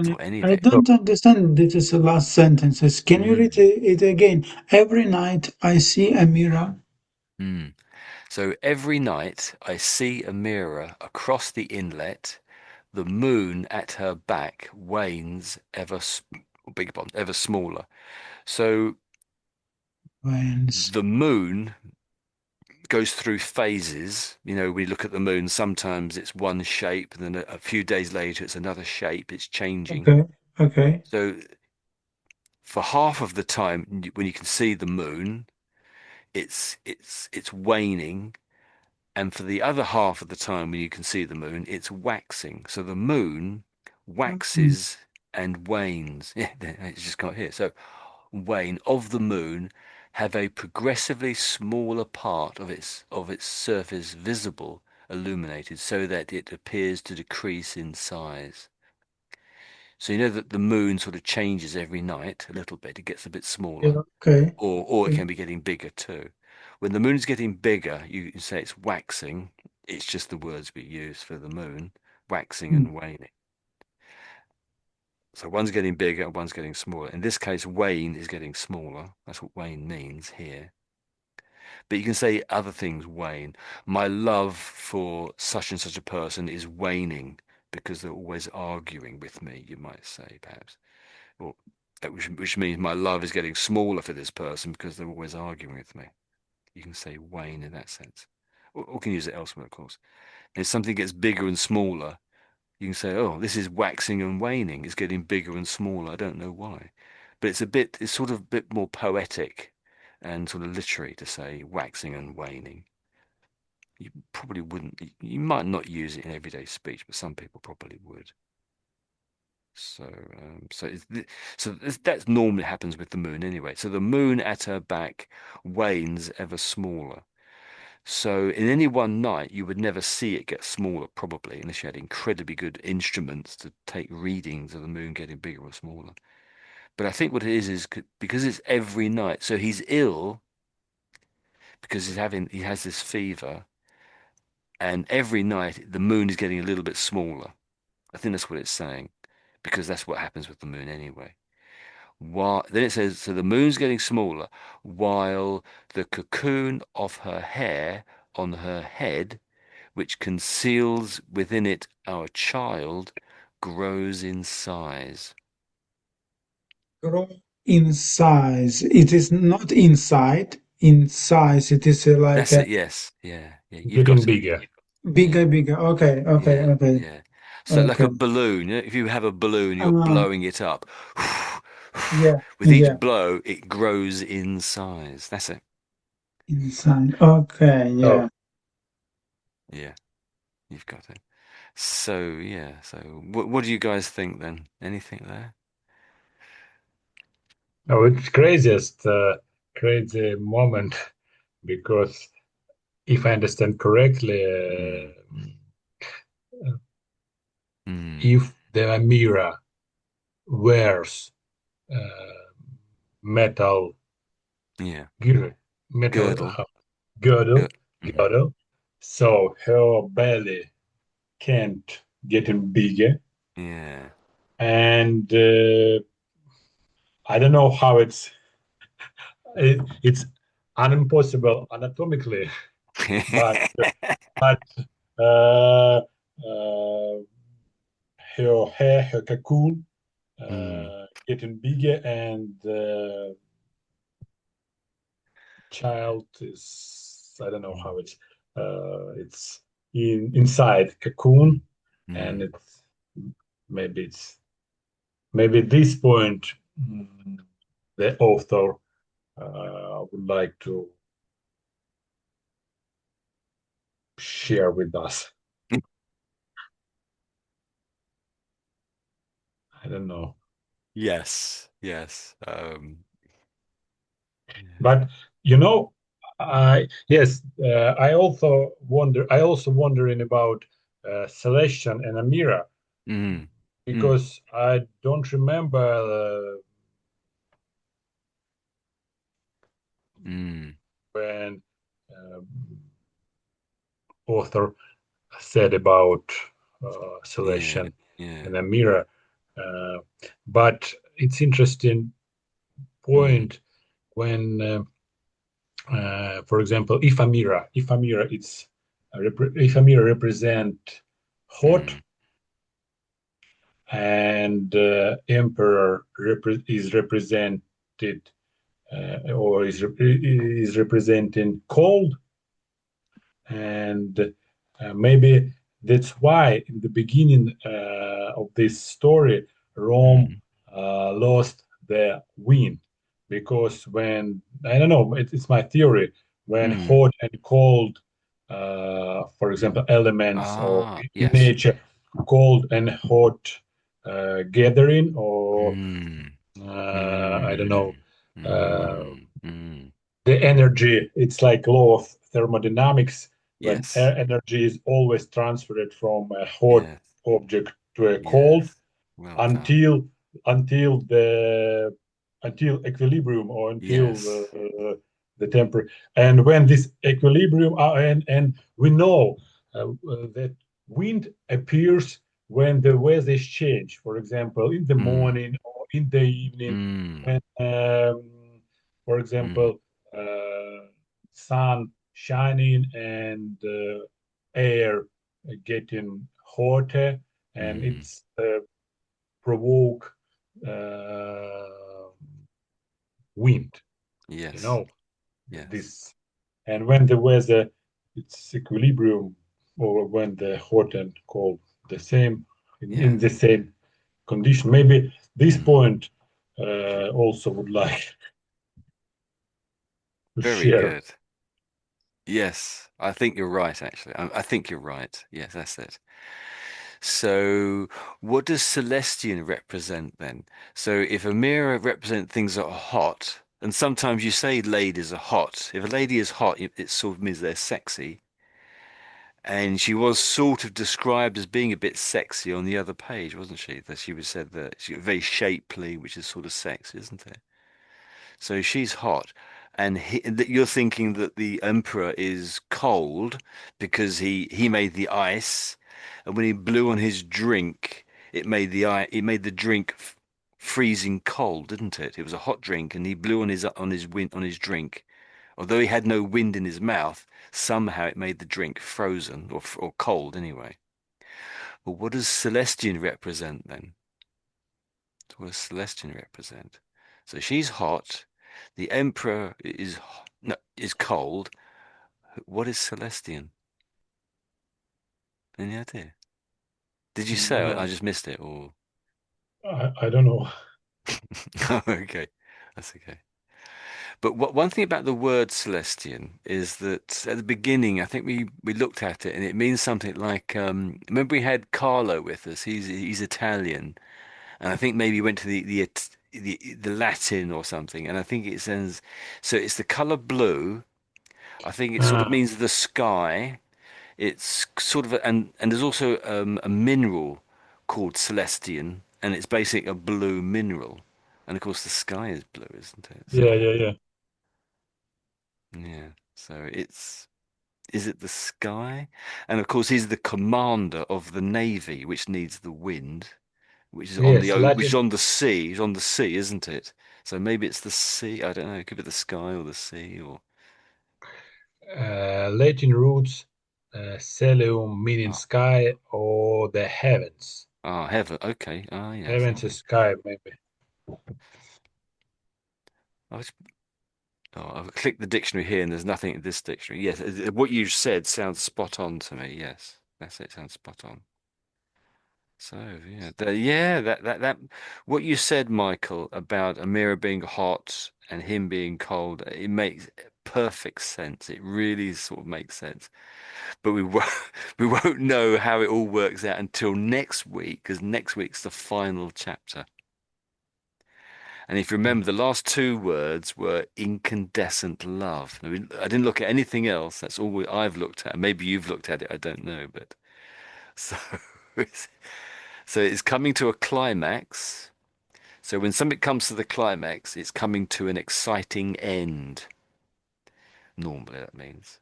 Or any of I it? So, don't understand this is the last sentences. Can you read Mm. it again? Every night I see a mirror. Mm. So every night I see a mirror across the inlet. The moon at her back wanes big pardon, ever smaller. So Whens. the moon goes through phases. You know, we look at the moon, sometimes it's one shape, and then a few days later it's another shape, it's changing. Okay, okay, So for half of the time when you can see the moon, it's waning, and for the other half of the time when you can see the moon, it's waxing. So the moon mm, waxes and wanes. Yeah, it's just got here. So wane of the moon have a progressively smaller part of its surface visible, illuminated, so that it appears to decrease in size. So you know that the moon sort of changes every night a little bit. It gets a bit Yeah, smaller, okay. or it Okay. can be getting bigger too. When the moon's getting bigger, you can say it's waxing. It's just the words we use for the moon, waxing Mm. and waning. So one's getting bigger and one's getting smaller. In this case, wane is getting smaller. That's what wane means here. But you can say other things wane. My love for such and such a person is waning because they're always arguing with me, you might say, perhaps. Or which means my love is getting smaller for this person because they're always arguing with me. You can say wane in that sense. Or can use it elsewhere, of course. If something gets bigger and smaller, you can say, oh, this is waxing and waning. It's getting bigger and smaller. I don't know why. But it's sort of a bit more poetic and sort of literary to say waxing and waning. You probably wouldn't, you might not use it in everyday speech, but some people probably would. So, that normally happens with the moon anyway. So the moon at her back wanes ever smaller. So in any one night, you would never see it get smaller, probably, unless you had incredibly good instruments to take readings of the moon getting bigger or smaller. But I think what it is because it's every night. So he's ill because he has this fever, and every night the moon is getting a little bit smaller. I think that's what it's saying, because that's what happens with the moon anyway. Then it says, so the moon's getting smaller while the cocoon of her hair on her head, which conceals within it our child, grows in size. Grow in size. It is not inside. In size, it is like That's it, yes. Yeah, yeah, you've Getting got it. bigger. Yeah, bigger, bigger. Okay, okay, yeah, okay, yeah. So like a okay. balloon, if you have a balloon, you're Uh, blowing it up. yeah, With each yeah. blow, it grows in size. That's it. Inside. Okay, Oh, yeah. Yeah, you've got it. So yeah, so what do you guys think then? Anything there? no, it's craziest, crazy moment because if I understand correctly, Mm, mm, if the mirror wears uh, metal yeah. gear, metal Girdle. girdle, Good. Mm, girdle, so her belly can't get in bigger, yeah. and I don't know how it's unimpossible anatomically, but but uh, her hair, her cocoon, Mm, getting bigger, and child is I don't know mm, how it's inside cocoon, and mm. maybe it's maybe at this point mm, the author would like to share with us. I don't know. Yes, yes. Yeah. But you know, I yes, I also wondering about Celestian and Amira Mm, mm, because I don't remember mm. when um, author said about Yeah, Celestian yeah. and Amira, uh, but it's interesting Mm, point when, for example, if Amira, if Amira represent hot mm, and emperor is represented or is representing cold, and maybe that's why in the beginning of this story Rome mm, lost the wind, because when I don't know, it's my theory, when mm. hot and cold, for example, elements or Ah, in yes. nature, cold and hot gathering, or Mm, I don't know, mm, uh, mm, mm. the energy, it's like law of thermodynamics, when Yes, energy is always transferred from a hot yes, object to a cold, yes, Well done. until until the until equilibrium or until Yes. the temper. And when this equilibrium and we know that wind appears when the weather change. For example, in the Mm. morning or in the evening, Mm. when for Mm. example sun shining and air getting hotter, and Mm. it's provoke uh, wind, you Yes. know, Yes. this. And when the weather it's equilibrium, or when the hot and cold the same in Yeah. the same condition, maybe this Mm. point also would like to Very share. good. Yes, I think you're right, actually. I think you're right. Yes, that's it. So, what does Celestian represent then? So, if a mirror represents things that are hot, and sometimes you say ladies are hot. If a lady is hot, it sort of means they're sexy. And she was sort of described as being a bit sexy on the other page, wasn't she? That she was said that she's very shapely, which is sort of sexy, isn't it? So she's hot, and that you're thinking that the emperor is cold because he made the ice, and when he blew on his drink, it made the drink freezing cold, didn't it? It was a hot drink, and he blew on his drink. Although he had no wind in his mouth, somehow it made the drink frozen or cold anyway. Well, what does Celestian represent then? What does Celestian represent? So she's hot. The Emperor is no, is cold. What is Celestian? Any idea? Did you say I No, just missed it? Or I don't know. oh, okay, that's okay. But one thing about the word Celestian is that at the beginning, I think we looked at it, and it means something like remember we had Carlo with us. He's Italian, and I think maybe he went to the Latin or something, and I think it says so. It's the color blue. I think it sort of Ah, means the sky. It's sort of and there's also a mineral called celestian, and it's basically a blue mineral. And of course, the sky is blue, isn't it? So yeah. yeah. So it's is it the sky? And of course, he's the commander of the navy, which needs the wind, Yes, which is Latin on the sea. It's on the sea, isn't it? So maybe it's the sea. I don't know. It could be the sky or the sea or Latin roots celium meaning ah, sky or the heavens. heaven. Okay. Ah, yes. Heavens is Okay. sky, maybe. I was Oh, I've clicked the dictionary here and there's nothing in this dictionary. Yes, what you said sounds spot on to me. Yes, that's it. Sounds spot on. So yeah, that what you said, Michael, about Amira being hot and him being cold, it makes perfect sense. It really sort of makes sense. But we won't we won't know how it all works out until next week, because next week's the final chapter. And if you remember, the last two words were incandescent love. I didn't look at anything else. That's all I've looked at. Maybe you've looked at it. I don't know. But so, it's, so it's coming to a climax. So when something comes to the climax, it's coming to an exciting end. Normally, that means.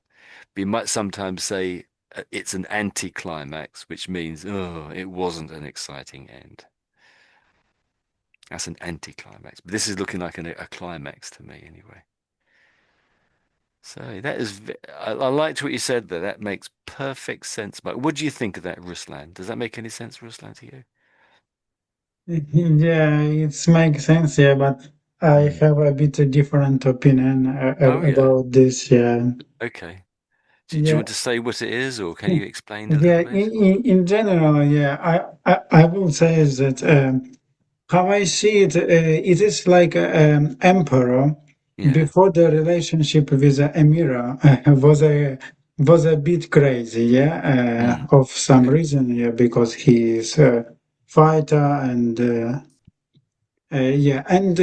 But you might sometimes say it's an anticlimax, which means, oh, it wasn't an exciting end. That's an anticlimax. But this is looking like a climax to me, anyway. So that is, I liked what you said there. That makes perfect sense. But what do you think of that, Ruslan? Does that make any sense, Ruslan, to you? Yeah, it makes sense, yeah, but I Mm. have a bit different opinion Oh, yeah. about this, yeah. Okay. Do you Yeah, want to say what it is, or can you explain a yeah, little bit? Or in general, yeah, I will say that how I see it, it is like emperor yeah. before the relationship with the Emira was a bit crazy, yeah, Mm. of some Okay. reason, yeah, because he is a fighter and yeah, and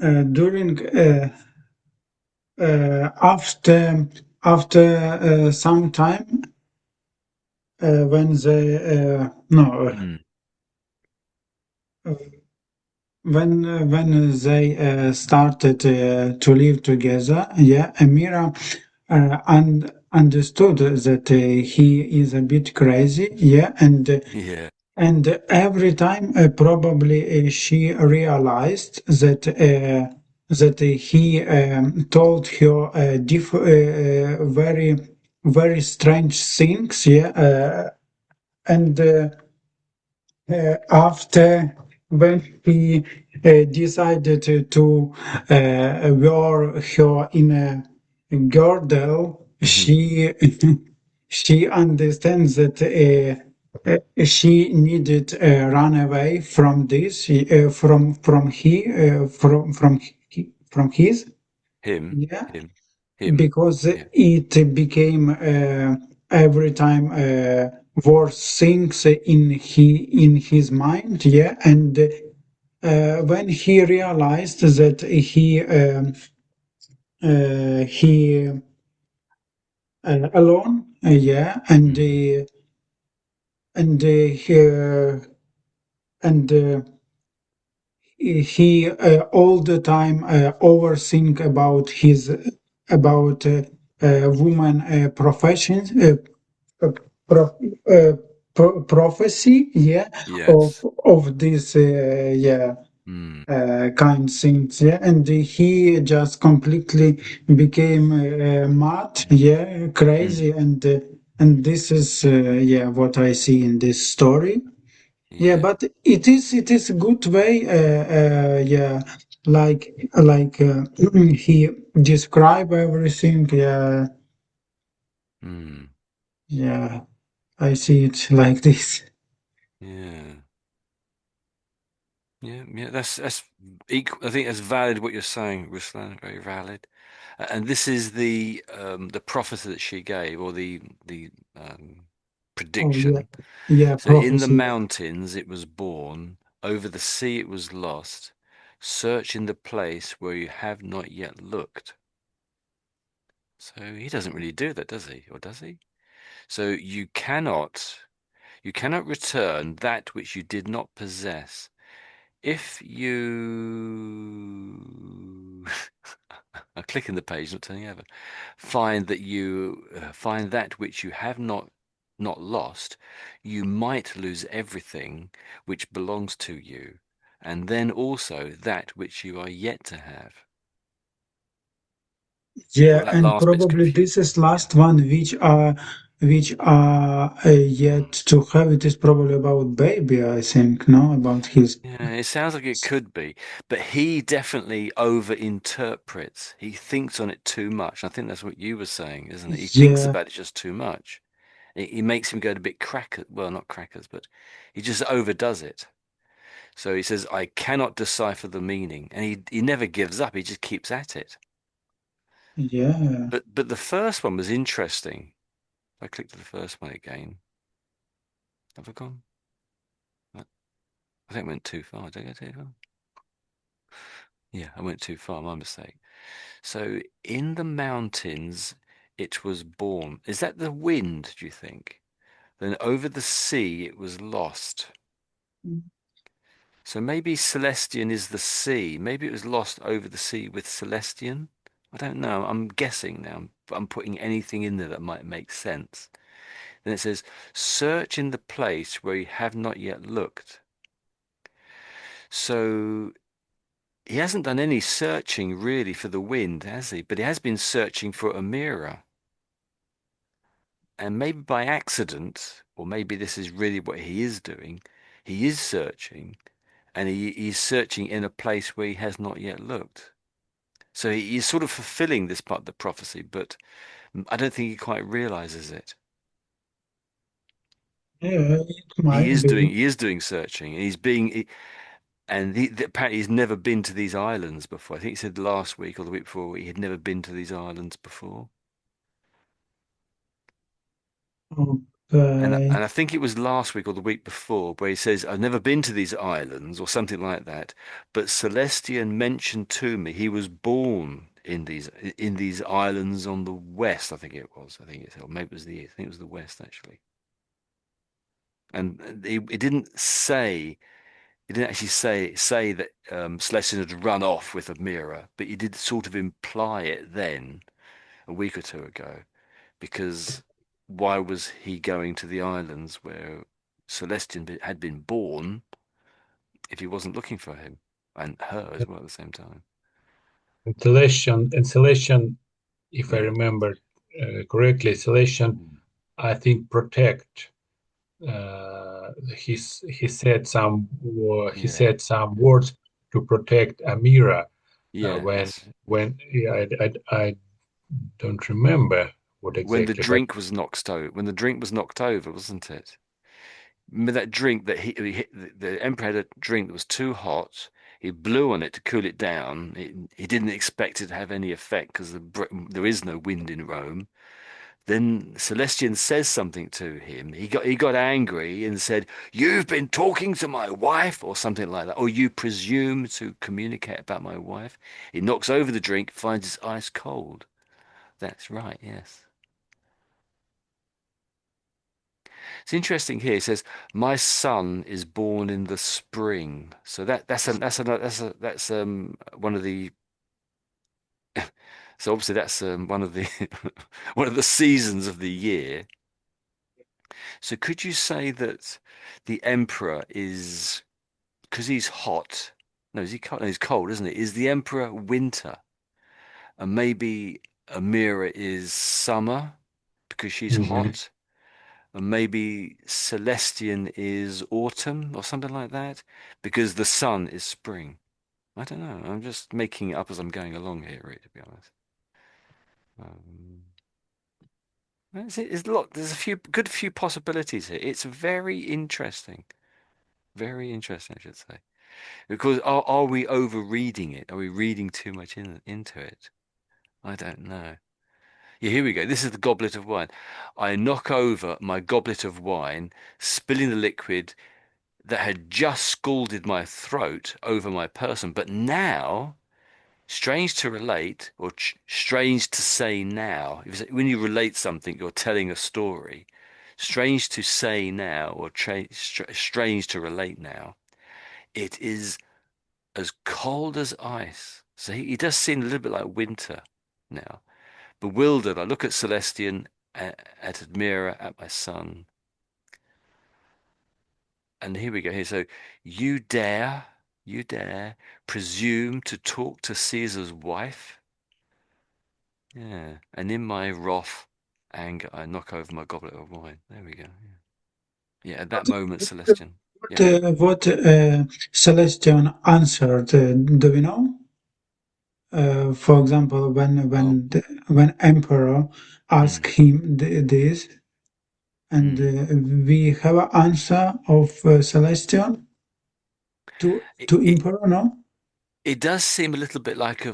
uh, during after some time when they no Hmm. uh, when they started to live together, yeah, Amira understood that he is a bit crazy, yeah, Yeah. and every time probably she realized that he told her very very strange things, yeah, and after when he decided to wear her in a girdle, Hmm. she understands that she needed run away from this from his, Him. yeah, Him. Him. because Yeah. it became every time worse things in his mind, yeah, and when he realized that he alone, yeah, Mm. and he, and he all the time overthink about his about woman professions, uh, pro- uh, prophecy, yeah, Yes. of this, yeah, Mm. kind things, yeah, and he just completely became mad, yeah, Mm. crazy, and this is yeah what I see in this story. Yeah, Yeah. but it is a good way, yeah, like he describe everything, yeah, Mm. yeah, I see it like this. Yeah. Yeah. Yeah. That's equal. I think that's valid what you're saying, Ruslan. Very valid. And this is the prophecy that she gave, or the Oh yeah, prediction. yeah, So in the prophecy. mountains it was born, over the sea it was lost. Search in the place where you have not yet looked. So he doesn't really do that, does he? Or does he? So you cannot return that which you did not possess. If you I click in the page, not turning over. Find that which you have not lost, you might lose everything which belongs to you, and then also that which you are yet to have. Well, Yeah, that and last bit's probably this confusing. is Yeah. last one which are yet to have. It is probably about baby, I think, no, about his. Yeah, it sounds like it could be, but he definitely over-interprets. He thinks on it too much. I think that's what you were saying, isn't it? He thinks Yeah, about it just too much. He makes him go a bit cracker, well, not crackers, but he just overdoes it. So he says, I cannot decipher the meaning. And he never gives up, he just keeps at it. yeah. But the first one was interesting. If I click to the first one again. Have I gone? I think I went too far. Did I go too far? Yeah, I went too far, my mistake. So in the mountains it was born. Is that the wind, do you think? Then over the sea it was lost. So maybe Celestian is the sea. Maybe it was lost over the sea with Celestian. I don't know. I'm guessing now. I'm putting anything in there that might make sense. Then it says, search in the place where you have not yet looked. So he hasn't done any searching really for the wind, has he? But he has been searching for a mirror. And maybe by accident, or maybe this is really what he is doing, he is searching, and he's searching in a place where he has not yet looked. So he's sort of fulfilling this part of the prophecy, but I don't think he quite realizes it. Yeah, it He might is be. doing he is doing searching, and apparently he's never been to these islands before. I think he said last week or the week before he had never been to these islands before. And Okay. and I think it was last week or the week before where he says, I've never been to these islands or something like that. But Celestian mentioned to me he was born in these islands on the west, I think it was. I think it's or maybe it was the east. I think it was the west actually. And he didn't say he didn't actually say that Celestin had run off with a mirror, but he did sort of imply it then a week or two ago, because why was he going to the islands where Celestin had been born if he wasn't looking for him and her as well at the same time? And Celestian, if I Yeah. remember correctly, Celestian, Mm. I think, protect. He Yeah. said some words to protect Amira Yeah, when that's yeah, I don't remember what when the exactly, but drink was knocked over. When the drink was knocked over, wasn't it? Remember that drink that the emperor had a drink that was too hot. He blew on it to cool it down. He didn't expect it to have any effect because there is no wind in Rome. Then Celestian says something to him. He got angry and said, "You've been talking to my wife," or something like that, or "You presume to communicate about my wife." He knocks over the drink, finds it's ice cold. That's right, yes. It's interesting here. It says, "My son is born in the spring." So that's one of the so obviously that's one of the one of the seasons of the year. So could you say that the emperor is because he's hot? No, is he cold? No, he's cold, isn't it? Is the emperor winter? And maybe Amira is summer because she's Mhm. hot? And maybe Celestian is autumn or something like that, because the sun is spring. I don't know. I'm just making it up as I'm going along here, really, to be honest. Um, it's a lot. There's a few possibilities here. It's very interesting, I should say. Because are we overreading it? Are we reading too much into it? I don't know. Yeah, here we go. This is the goblet of wine. I knock over my goblet of wine, spilling the liquid that had just scalded my throat over my person. But now, strange to relate, or strange to say now, when you relate something, you're telling a story. Strange to say now, or strange to relate now. It is as cold as ice. So he does seem a little bit like winter now. Bewildered, I look at Celestian, at Admira, at my son. And here we go here. So you dare, you dare presume to talk to Caesar's wife? Yeah. And in my wrath, anger, I knock over my goblet of wine. There we go. Yeah. At that moment, Celestian. What, Yeah. Celestian answered, do we know? For example, Oh. when Emperor asked Mm, him this, and mm. we have an answer of Celestian It, to it Emperor, no? it does seem a little bit like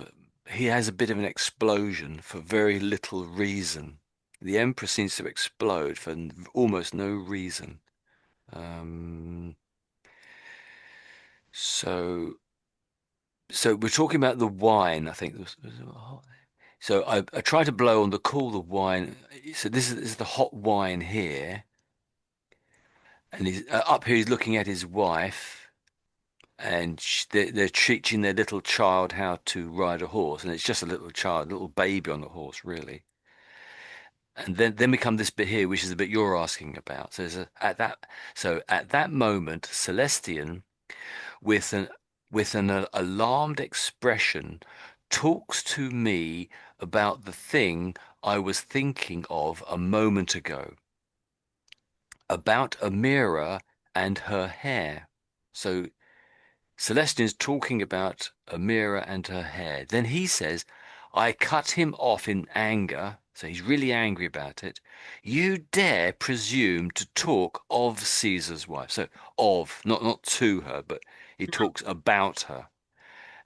he has a bit of an explosion for very little reason. The Emperor seems to explode for almost no reason. Um, so so we're talking about the wine, I think. So I try to blow on the cool the wine. So this is the hot wine here, and he's up here. He's looking at his wife, and they're teaching their little child how to ride a horse, and it's just a little child, a little baby on the horse, really. And then we come this bit here, which is the bit you're asking about. So at that moment, Celestian, with an alarmed expression, talks to me about the thing I was thinking of a moment ago, about Amira and her hair. So Celestine's talking about Amira and her hair. Then he says, I cut him off in anger. So he's really angry about it. You dare presume to talk of Caesar's wife. So of, not to her, but he talks about her.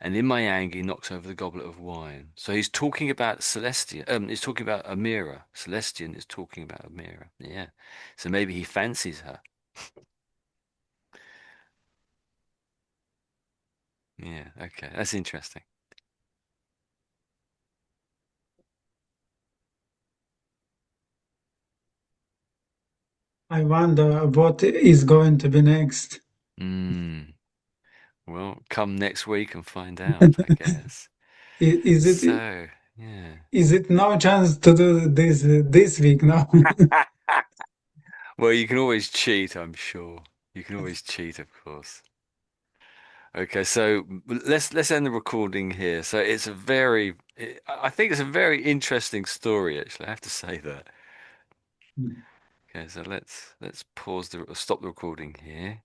And in my anger, he knocks over the goblet of wine. So he's talking about Celestia. He's talking about Amira. Celestian is talking about Amira. Yeah. So maybe he fancies her. Yeah. Okay. That's interesting. I wonder what is going to be next. Hmm. Well, come next week and find out, I guess. Is it So, yeah. is it no chance to do this this week now? Well, you can always cheat, I'm sure. You can always cheat, of course. Okay, so let's end the recording here. So it's a I think it's a very interesting story, actually. I have to say that. Okay, so let's pause the stop the recording here.